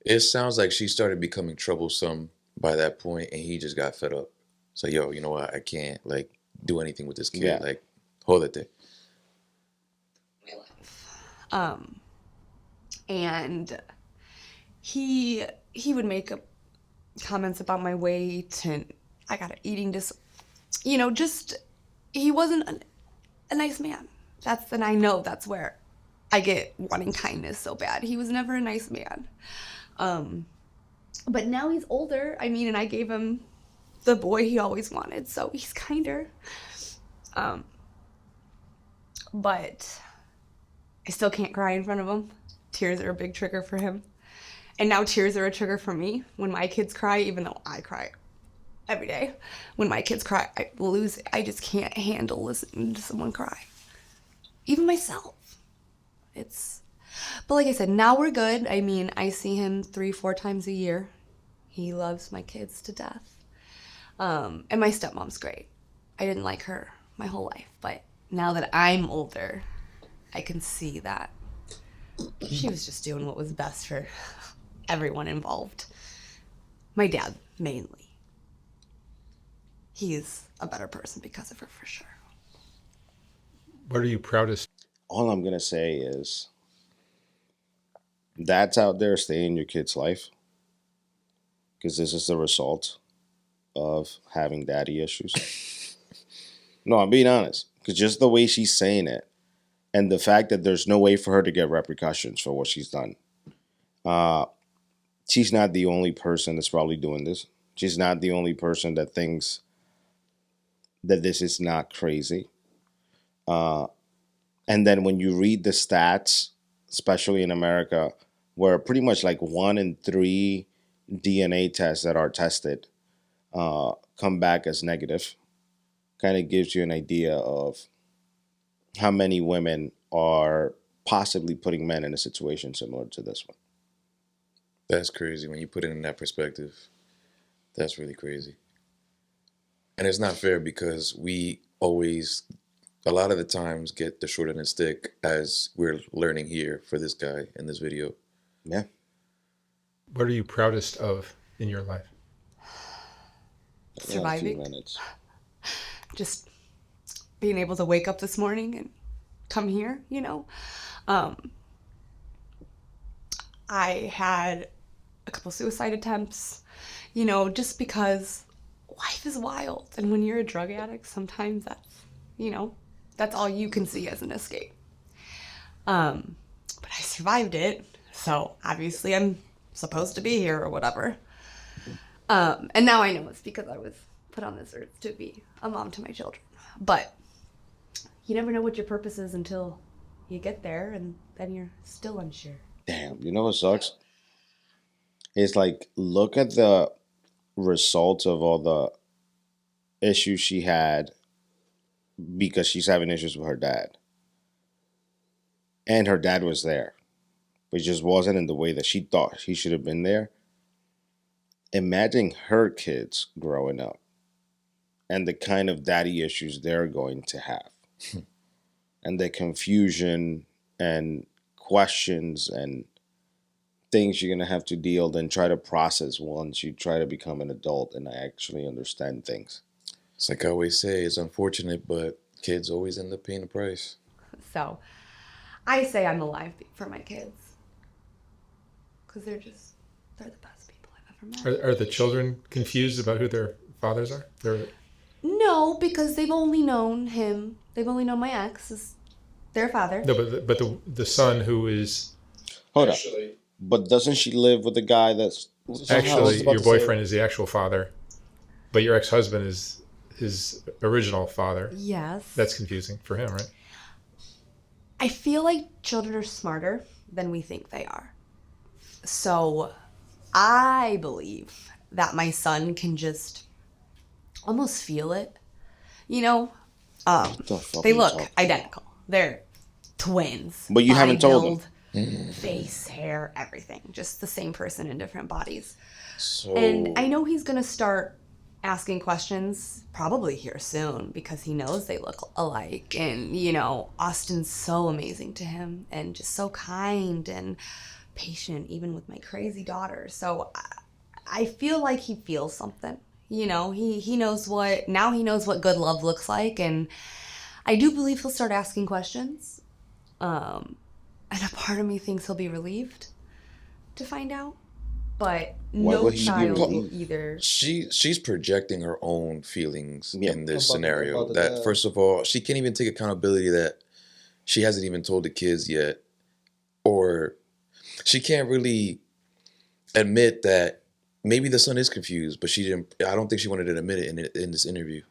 It sounds like she started becoming troublesome by that point, and he just got fed up. So, yo, you know what? I can't, like, do anything with this kid. Yeah. Like, hold it there. And he would make comments about my weight, and I got an eating just he wasn't a nice man. And I know that's where I get wanting kindness so bad. He was never a nice man. But now he's older. I mean, and I gave him the boy he always wanted, so he's kinder. But I still can't cry in front of him. Tears are a big trigger for him. And now tears are a trigger for me when my kids cry, even though I cry every day. When my kids cry, I lose it. I just can't handle listening to someone cry. Even myself. But like I said, now we're good. I mean, I see him 3-4 times a year. He loves my kids to death. And my stepmom's great. I didn't like her my whole life, but now that I'm older, I can see that she was just doing what was best for everyone involved. My dad, mainly. He's a better person because of her, for sure. What are you proudest? All I'm going to say is, dads out there, stay in your kid's life. Because this is the result of having daddy issues. No, I'm being honest. Because just the way she's saying it, and the fact that there's no way for her to get repercussions for what she's done. She's not the only person that's probably doing this. She's not the only person that thinks that this is not crazy. And then when you read the stats, especially in America, where pretty much like 1 in 3 DNA tests that are tested come back as negative, kind of gives you an idea of how many women are possibly putting men in a situation similar to this one. That's crazy. When you put it in that perspective, that's really crazy. And it's not fair because we always a lot of the times get the short end of the stick, as we're learning here for this guy in this video. Yeah. What are you proudest of in your life? We got a few Surviving. minutes. Just being able to wake up this morning and come here, you know. I had a couple suicide attempts, you know, just because life is wild. And when you're a drug addict, sometimes that's, you know, that's all you can see as an escape. But I survived it. So obviously I'm supposed to be here or whatever. And now I know it's because I was put on this earth to be a mom to my children. But you never know what your purpose is until you get there, and then you're still unsure. Damn, you know what sucks? It's like, look at the results of all the issues she had because she's having issues with her dad. And her dad was there, but just wasn't in the way that she thought he should have been there. Imagine her kids growing up and the kind of daddy issues they're going to have. And the confusion and questions and things you're going to have to deal and try to process once you try to become an adult and actually understand things. It's like I always say, it's unfortunate, but kids always end up paying the price. So I say I'm alive for my kids. Because they're the best people I've ever met. Are the children confused about who their fathers are? No, because they've only known him. They've only known my ex as their father. No, but the son who is Hold up. But doesn't she live with the guy that's... actually your boyfriend is the actual father, but your ex-husband is his original father. Yes. That's confusing for him, right? I feel like children are smarter than we think they are. So I believe that my son can just almost feel it. You know, they look identical. They're twins. But you haven't told them. Face, hair, everything. Just the same person in different bodies. So, And I know he's going to start asking questions probably here soon because he knows they look alike. And, you know, Austin's so amazing to him and just so kind and patient, even with my crazy daughter. So I feel like he feels something. You know, he knows what good love looks like. And I do believe he'll start asking questions. And a part of me thinks he'll be relieved to find out. But no child will either. She's projecting her own feelings in this About scenario. the That dad. first of all, she can't even take accountability that she hasn't even told the kids yet, or she can't really admit that maybe the son is confused, but she didn't. I don't think she wanted to admit it in this interview.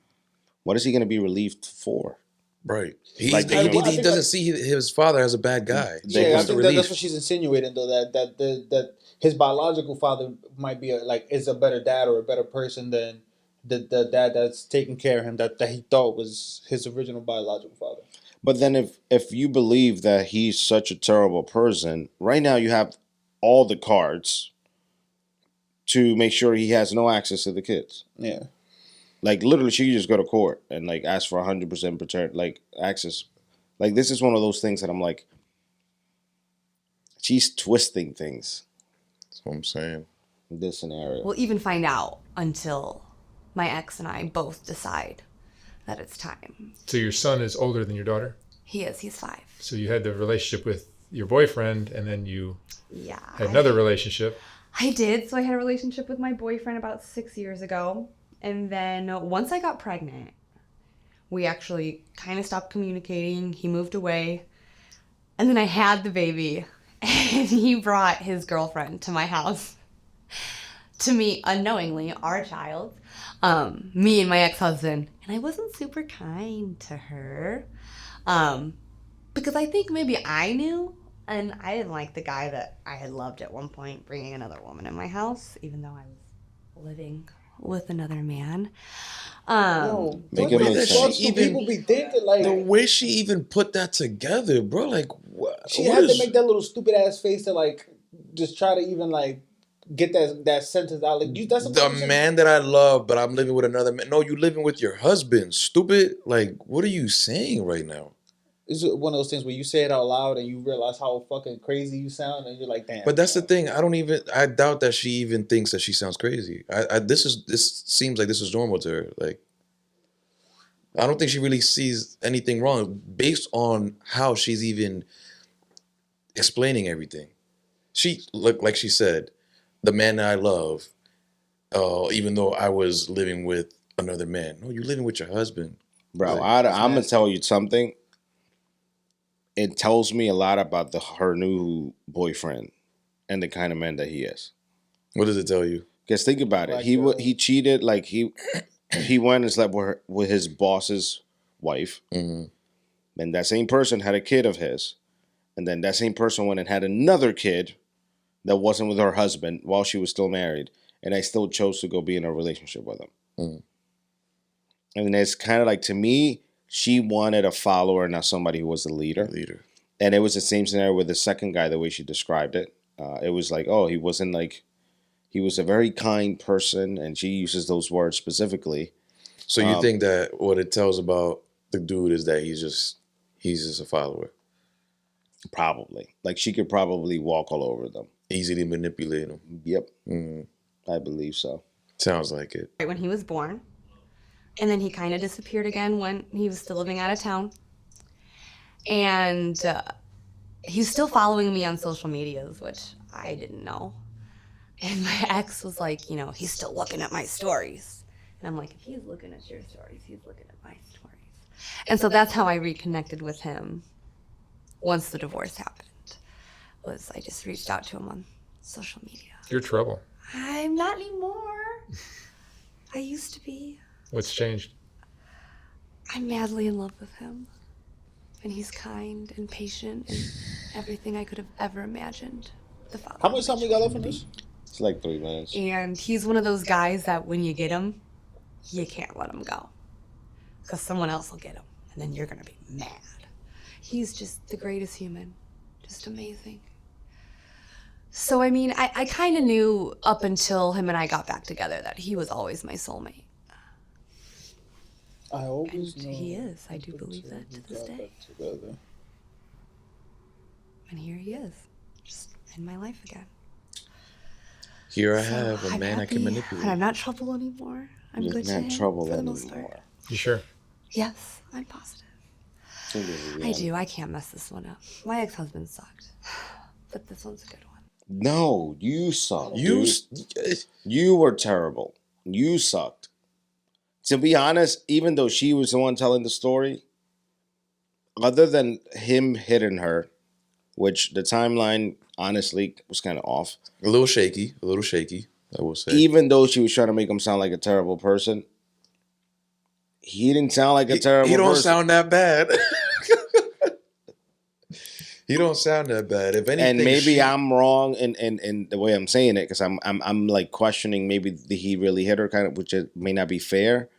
What is he going to be relieved for? Right. Like, He I doesn't think see his father as a bad guy. Yeah, I What's the think that's relief? what she's insinuating, though, that his biological father might be is a better dad or a better person than the dad that's taking care of him that he thought was his original biological father. But then if you believe that he's such a terrible person, right now you have all the cards to make sure he has no access to the kids. Yeah. Like, literally, she could just go to court and, like, ask for 100% access. Like, this is one of those things that I'm like, she's twisting things That's what I'm saying. in this scenario. We'll even find out until my ex and I both decide that it's time. So your son is older than your daughter? He's 5. So you had the relationship with your boyfriend, and then you Yeah. had another relationship. I did. So I had a relationship with my boyfriend about 6 years ago. And then once I got pregnant, we actually kind of stopped communicating. He moved away. And then I had the baby. And he brought his girlfriend to my house to meet, unknowingly, our child. Me and my ex-husband. And I wasn't super kind to her. Because I think maybe I knew. And I didn't like the guy that I had loved at one point bringing another woman in my house, even though I was living with another man. Make it make sense. People be thinking like The way she even put that together, bro, like what? she what had is- to make that little stupid ass face to like just try to even like get that sentence out. Like you, that's The man that I love, but I'm living with another man. No, you living with your husband. Stupid. Like, what are you saying right now? It's one of those things where you say it out loud and you realize how fucking crazy you sound, and you're like, damn. But that's the thing. I doubt that she even thinks that she sounds crazy. This seems like this is normal to her. Like, I don't think she really sees anything wrong based on how she's even explaining everything. She look like she said, the man that I love, even though I was living with another man. No, you're living with your husband. Bro, Like, I'm gonna tell you something. It tells me a lot about her new boyfriend and the kind of man that he is. what does it tell you? Because think about it, Black he girl. he cheated. Like he went and slept with his boss's wife, Mm-hmm. and that same person had a kid of his, and then that same person went and had another kid that wasn't with her husband while she was still married, and I still chose to go be in a relationship with him. Mm. And it's kind of like, to me, she wanted a follower, not somebody who was a leader. And it was the same scenario with the second guy, the way she described it. It was like, oh, he wasn't like, he was a very kind person, and she uses those words specifically. So you think that what it tells about the dude is that he's just a follower, Probably. Like, she could probably walk all over them. easy to manipulate him. Yep. Mm. I believe so. Sounds like it. Right when he was born. And then he kind of disappeared again when he was still living out of town. And he's still following me on social medias, which I didn't know. And my ex was like, you know, he's still looking at my stories. And I'm like, if he's looking at your stories, he's looking at my stories. And so that's how I reconnected with him once the divorce happened. Was I just reached out to him on social media. You're trouble. I'm not anymore. I used to be. What's changed? I'm madly in love with him. And he's kind and patient and everything I could have ever imagined. The father How much time we got left on this? It's like 3 minutes. And he's one of those guys that when you get him, you can't let him go. Because someone else will get him. And then you're going to be mad. He's just the greatest human. Just amazing. So, I mean, I kind of knew up until him and I got back together that he was always my soulmate. I always And know. he is. I do believe that to this day. Together. And here he is. Just in my life again. Here I So have a I'm man I can happy, manipulate. And I'm not trouble anymore. I'm You're good to not him trouble for the most part. anymore. You sure? Yes, I'm positive. I do. I can't mess this one up. My ex-husband sucked. But this one's a good one. No, you sucked. You, dude. You were terrible. You sucked. To be honest, even though she was the one telling the story, other than him hitting her, which the timeline honestly was kind of off. a little shaky, I will say. Even though she was trying to make him sound like a terrible person, he didn't sound like a terrible He don't person. sound that bad. He don't sound that bad. If anything, And maybe I'm wrong in the way I'm saying it, because I'm like questioning maybe did he really hit her, kind of, which it may not be fair.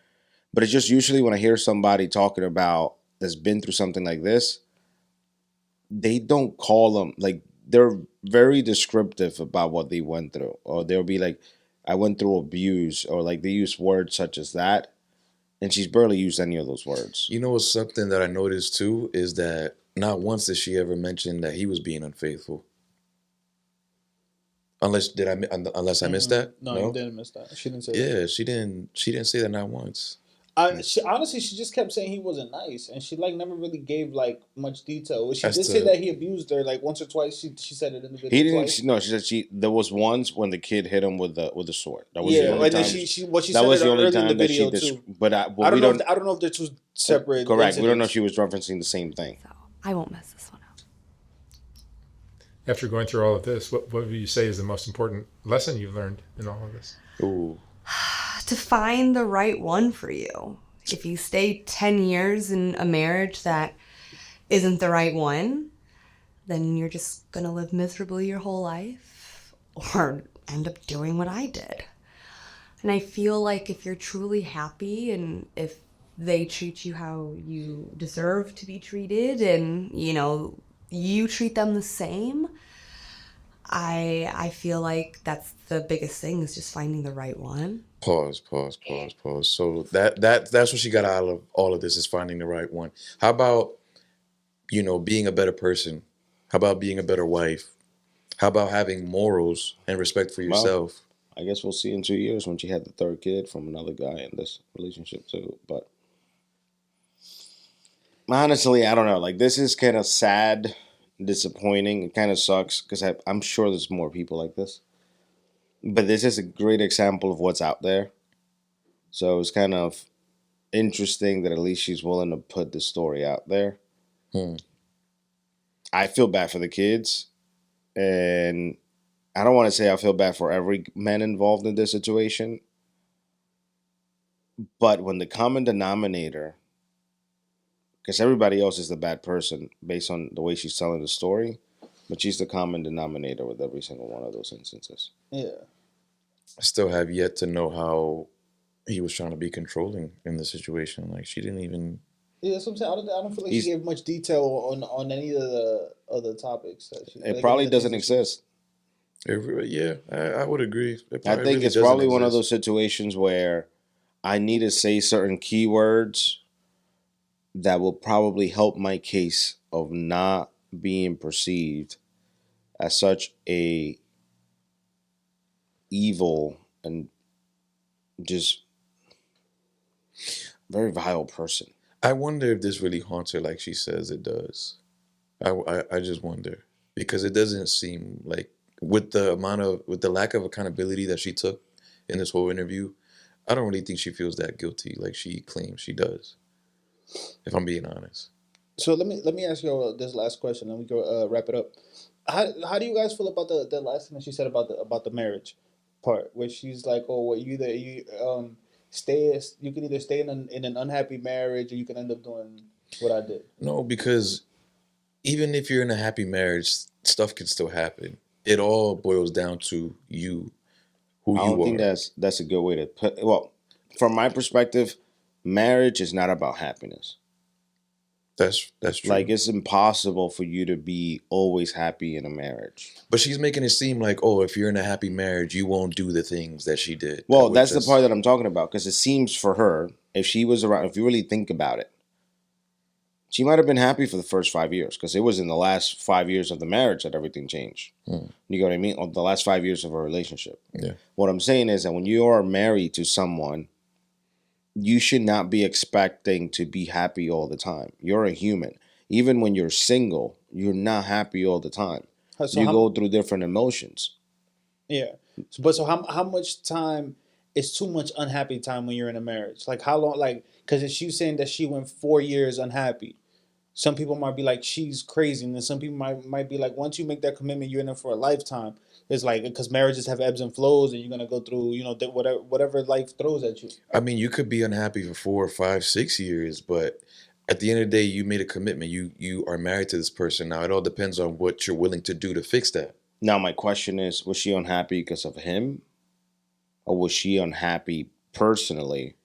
But it's just usually when I hear somebody talking about that's been through something like this, they don't call them, like, they're very descriptive about what they went through, or they'll be like, I went through abuse, or like they use words such as that, and she's barely used any of those words. You know what's something that I noticed too is that not once did she ever mention that he was being unfaithful. Unless I missed that? No, you didn't miss that. She didn't say that. Yeah, she didn't say that not once. Honestly, she just kept saying he wasn't nice, and she like never really gave like much detail. She As did to- say that he abused her like once or twice. She said it in the video. He didn't. Twice. No, she said there was once when the kid hit him with the sword. That was the Yeah, only and then time. she That said was it the only early in the time that she video did. too. But I we don't don't. know. I don't know if they're two separate. Correct. We don't know if incidents. she was referencing the same thing. So I won't mess this one up. After going through all of this, what would you say is the most important lesson you've learned in all of this? Ooh. To find the right one for you. If you stay 10 years in a marriage that isn't the right one, then you're just going to live miserably your whole life or end up doing what I did. And I feel like if you're truly happy and if they treat you how you deserve to be treated and, you know, you treat them the same, I feel like that's the biggest thing is just finding the right one. Pause, pause, pause, pause. So that's what she got out of all of this is finding the right one. How about, being a better person? How about being a better wife? How about having morals and respect for Well, yourself? I guess we'll see in 2 years when she had the third kid from another guy in this relationship too. But honestly, I don't know. Like this is kind of sad, disappointing. It kind of sucks because I'm sure there's more people like this. But this is a great example of what's out there. So it's kind of interesting that at least she's willing to put the story out there. Hmm. I feel bad for the kids, and I don't want to say I feel bad for every man involved in this situation. But when the common denominator, because everybody else is the bad person based on the way she's telling the story, but she's the common denominator with every single one of those instances. Yeah. I still have yet to know how he was trying to be controlling in the situation. Like she didn't even. Yeah, so I'm saying I don't feel like He's- she gave much detail on any of the other topics that she. It like, probably any of the things doesn't that she- exist. Yeah, I would agree. I think it's probably one of those situations where I need to say certain keywords that will probably help my case of not being perceived as such a evil and just very vile person. I wonder if this really haunts her like she says it does. I just wonder because it doesn't seem like with the lack of accountability that she took in this whole interview, I don't really think she feels that guilty like she claims she does. If I'm being honest. So let me ask you this last question, and we go wrap it up. How do you guys feel about the last thing that she said about the marriage part, where she's like, oh, well, you can either stay in an unhappy marriage, or you can end up doing what I did. No, because even if you're in a happy marriage, stuff can still happen. It all boils down to you, who I you don't think are. that's a good way to put. Well, from my perspective, marriage is not about happiness. That's true. Like it's impossible for you to be always happy in a marriage. But she's making it seem like, oh, if you're in a happy marriage, you won't do the things that she did. Well, that's the part that I'm talking about because it seems for her, if she was around, if you really think about it, she might have been happy for the first 5 years because it was in the last 5 years of the marriage that everything changed. Hmm. You know what I mean? Or the last 5 years of a relationship. Yeah. What I'm saying is that when you are married to someone, you should not be expecting to be happy all the time. You're a human. Even when you're single, you're not happy all the time. So You how, go through different emotions. yeah. So how much time is too much unhappy time when you're in a marriage? Like how long? Like because she's saying that she went 4 years unhappy. Some people might be like she's crazy, and then some people might be like once you make that commitment, you're in it for a lifetime. It's like because marriages have ebbs and flows, and you're gonna go through whatever life throws at you. I mean, you could be unhappy for 4, 5, 6 years, but at the end of the day, you made a commitment. You are married to this person. Now, it all depends on what you're willing to do to fix that. Now, my question is, was she unhappy because of him? Or was she unhappy personally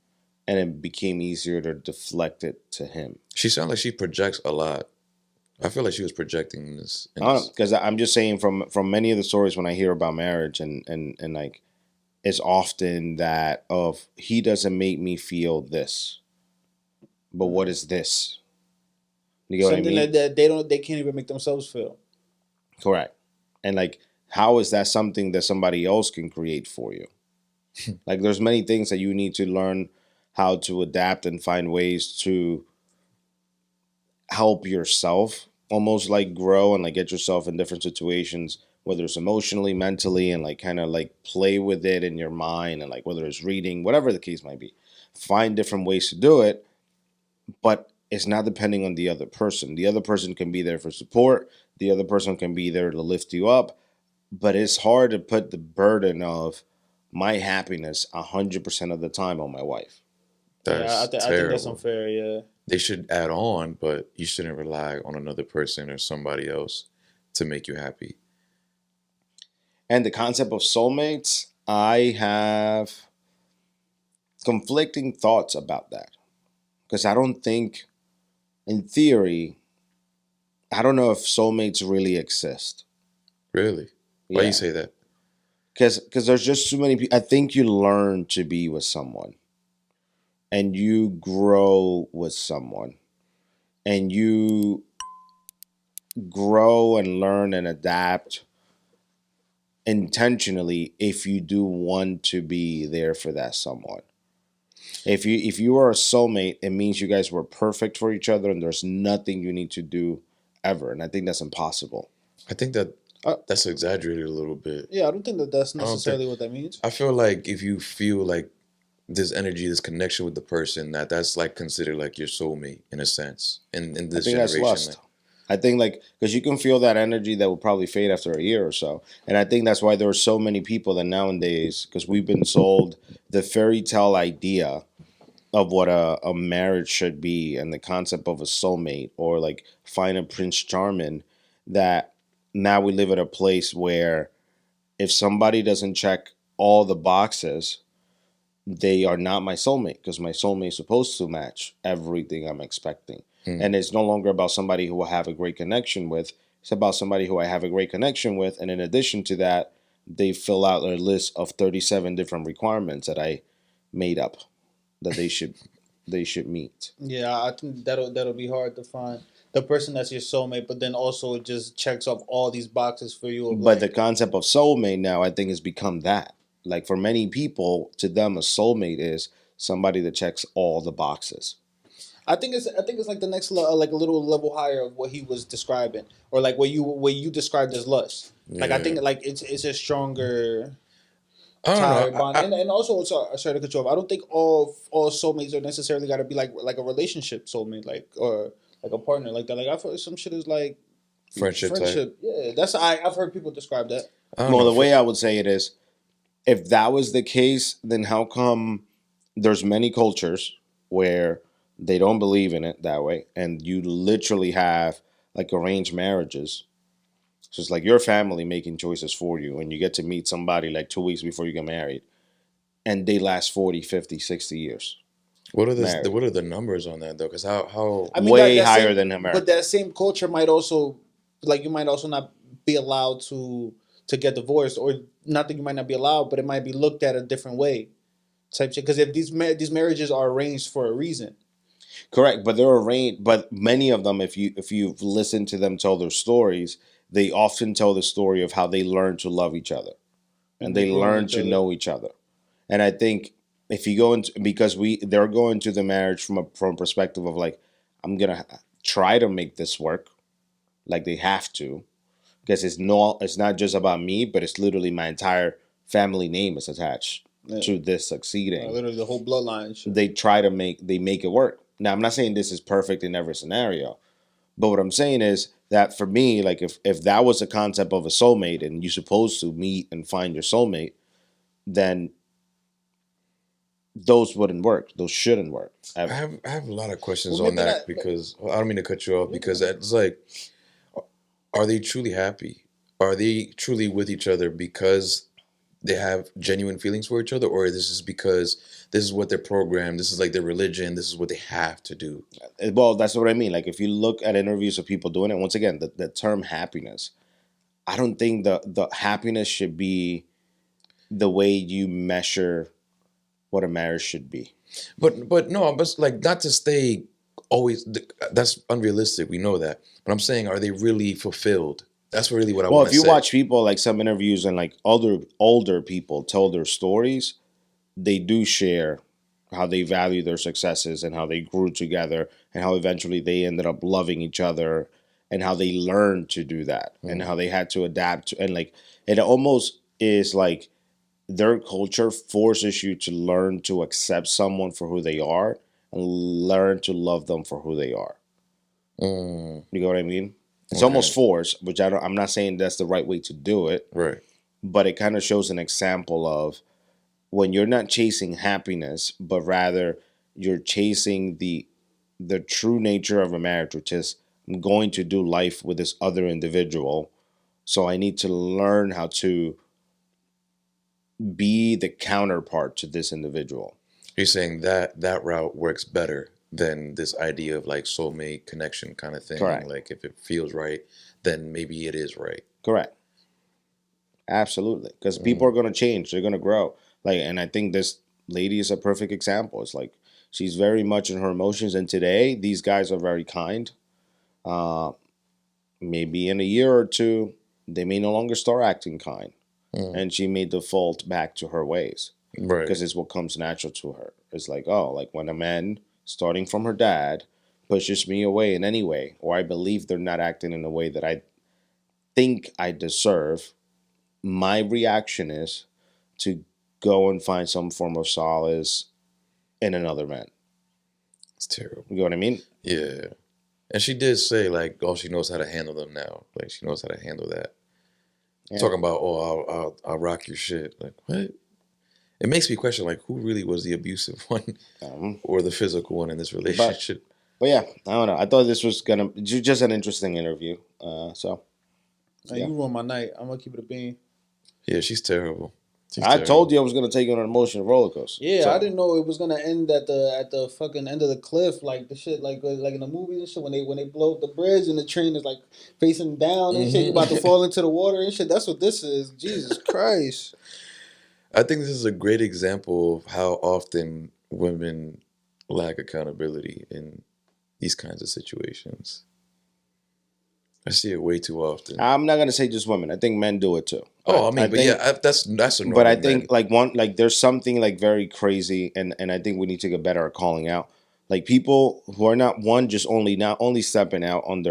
and it became easier to deflect it to him? She sounds like she projects a lot. I feel like she was projecting this. Because I'm just saying from many of the stories when I hear about marriage and like it's often that of he doesn't make me feel this. But what is this? You get what I Something mean? that they can't even make themselves feel. Correct. And like how is that something that somebody else can create for you? Like there's many things that you need to learn how to adapt and find ways to help yourself almost like grow and like get yourself in different situations, whether it's emotionally, mentally, and like kind of like play with it in your mind and like whether it's reading, whatever the case might be. Find different ways to do it, but it's not depending on the other person. The other person can be there for support. The other person can be there to lift you up, but it's hard to put the burden of my happiness 100% of the time on my wife. That's I think that's terrible. unfair. Yeah. They should add on, but you shouldn't rely on another person or somebody else to make you happy. And the concept of soulmates, I have conflicting thoughts about that. Because I don't think, in theory, I don't know if soulmates really exist. Really? Why Yeah. you say that? Because there's just too many people. I think you learn to be with someone, and you grow with someone, and you grow and learn and adapt intentionally if you do want to be there for that someone. If you are a soulmate, it means you guys were perfect for each other, and there's nothing you need to do ever. And I think that's impossible. I think that Uh, that's exaggerated a little bit. yeah, I don't think that that's I don't think. necessarily what that means. I feel like if you feel like this energy, this connection with the person, that's like considered like your soulmate in a sense. In I this think that's generation, lust. I think like because you can feel that energy that will probably fade after a year or so, and I think that's why there are so many people that nowadays, because we've been sold the fairy tale idea of what a marriage should be and the concept of a soulmate or like find a prince charming, that now we live at a place where if somebody doesn't check all the boxes, they are not my soulmate, because my soulmate is supposed to match everything I'm expecting. Mm. And it's no longer about somebody who I have a great connection with. It's about somebody who I have a great connection with. And in addition to that, they fill out a list of 37 different requirements that I made up that they should meet. Yeah, I think that'll be hard to find the person that's your soulmate, but then also it just checks off all these boxes for you. Of But the like, concept of soulmate now, I think, has become that. Like for many people, to them, a soulmate is somebody that checks all the boxes. I think it's like the next like a little level higher of what he was describing, or like what you described as lust. Like I yeah. think like it's a stronger I don't tie or know. bond, and also sorry to cut you off. I don't think all soulmates are necessarily got to be like a relationship soulmate, like or like a partner like that. Like I feel like some shit is like Friendship type. friendship. Yeah, I've heard people describe that. I don't Well, know. the way I would say it is, if that was the case, then how come there's many cultures where they don't believe in it that way, and you literally have like arranged marriages. So it's like your family making choices for you, and you get to meet somebody like 2 weeks before you get married, and they last 40, 50, 60 years married. What are the numbers on that though? Because how I mean, Way that higher same, than America. but that same culture might also, like, you might also not be allowed to get divorced, or not that you might not be allowed, but it might be looked at a different way, type shit. Because if these marriages are arranged for a reason, Correct, but they're arranged. But many of them, if you've listened to them tell their stories, they often tell the story of how they learn to love each other, and they grew on learn each to other. know each other. And I think if you go into, because they're going to the marriage from a perspective of like, I'm gonna try to make this work, like they have to, because it's not just about me, but it's literally my entire family name is attached Yeah. to this succeeding. Literally the whole bloodline. And shit. They make it work. Now, I'm not saying this is perfect in every scenario, but what I'm saying is that for me, like if that was the concept of a soulmate and you're supposed to meet and find your soulmate, then those wouldn't work. Those shouldn't work. I have a lot of questions Well, on maybe that not- because I don't mean to cut you off because it's like, are they truly happy? Are they truly with each other because they have genuine feelings for each other, or this is because this is what they're programmed, this is like their religion, this is what they have to do? Well, that's what I mean. Like if you look at interviews of people doing it, once again, the term happiness, I don't think the happiness should be the way you measure what a marriage should be. But no, but like not to stay always. That's unrealistic. We know that. But I'm saying, are they really fulfilled? That's really what I Well, want if to you say. watch people like some interviews and like older people tell their stories, they do share how they value their successes and how they grew together and how eventually they ended up loving each other and how they learned to do that and how they had to adapt to, and like it almost is like their culture forces you to learn to accept someone for who they are and learn to love them for who they are. Mm, You know what I mean? It's okay. almost forced, which I'm not saying that's the right way to do it, Right. but it kind of shows an example of when you're not chasing happiness, but rather you're chasing the true nature of a marriage, which is I'm going to do life with this other individual. So I need to learn how to be the counterpart to this individual. You're saying that route works better than this idea of like soulmate connection kind of thing. Correct. Like if it feels right, then maybe it is right. Correct. Absolutely, because people are gonna change. They're gonna grow. Like, and I think this lady is a perfect example. It's like she's very much in her emotions, and today these guys are very kind. Uh, Maybe in a year or two, they may no longer start acting kind, and she may default back to her ways Right. because it's what comes natural to her. It's like, oh, like when a man starting from her dad pushes me away in any way, or I believe they're not acting in a way that I think I deserve, my reaction is to go and find some form of solace in another man. It's terrible. You know what I mean? Yeah. And she did say, like, oh, she knows how to handle them now. Like, she knows how to handle that. Yeah. Talking about, oh, I'll rock your shit. Like, what? It makes me question, like, who really was the abusive one or the physical one in this relationship? But yeah, I don't know. I thought this was gonna just an interesting interview. So Man, you ruined my night. I'm gonna keep it a bean. Yeah, she's terrible. I told you I was gonna take you on an emotional roller coaster. Yeah, So, I didn't know it was gonna end at the fucking end of the cliff, like the shit, like in the movies and shit. When they blow up the bridge and the train is like facing down and shit, you about to fall into the water and shit. That's what this is. Jesus Christ. I think this is a great example of how often women lack accountability in these kinds of situations. I see it way too often. I'm not gonna say just women. I think men do it too. Oh, I mean, that's a normal. But I think there's something like very crazy, and I think we need to get better at calling out like people who are not only stepping out on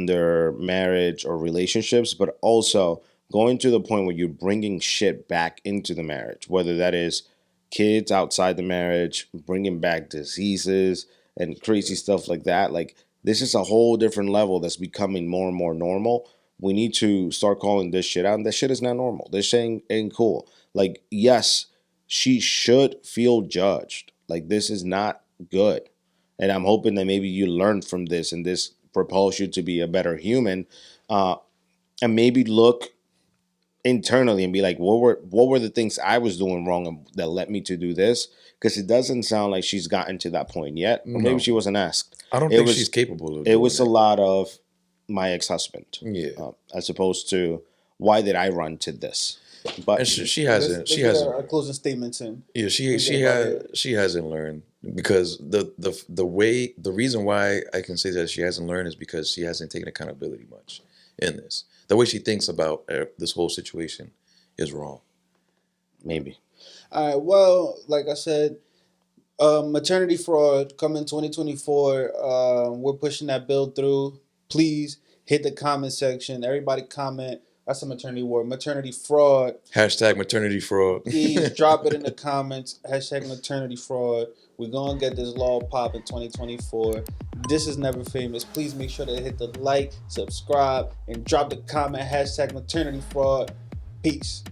their marriage or relationships, but also going to the point where you're bringing shit back into the marriage, whether that is kids outside the marriage, bringing back diseases and crazy stuff like that. Like, this is a whole different level that's becoming more and more normal. We need to start calling this shit out. And that shit is not normal. This shit ain't cool. Like, yes, she should feel judged. Like, this is not good. And I'm hoping that maybe you learn from this and this propels you to be a better human. And maybe look internally and be like, what were the things I was doing wrong that led me to do this? Because it doesn't sound like she's gotten to that point yet. Or maybe she wasn't asked. I don't think she's capable of it. It was that. a lot of my ex-husband. Yeah. As opposed to, why did I run to this? But and she hasn't. She Let's hasn't. get our closing statements in. Yeah, she hasn't learned, because the reason why I can say that she hasn't learned is because she hasn't taken accountability much in this. The way she thinks about this whole situation is wrong. Maybe. All right. Well, like I said, maternity fraud coming 2024. We're pushing that bill through. Please hit the comment section. Everybody comment. That's a maternity word. Maternity fraud. Hashtag maternity fraud. Please drop it in the comments. Hashtag maternity fraud. We're going to get this law pop in 2024. This is Never Famous. Please make sure to hit the like, subscribe, and drop the comment. Hashtag maternity fraud. Peace.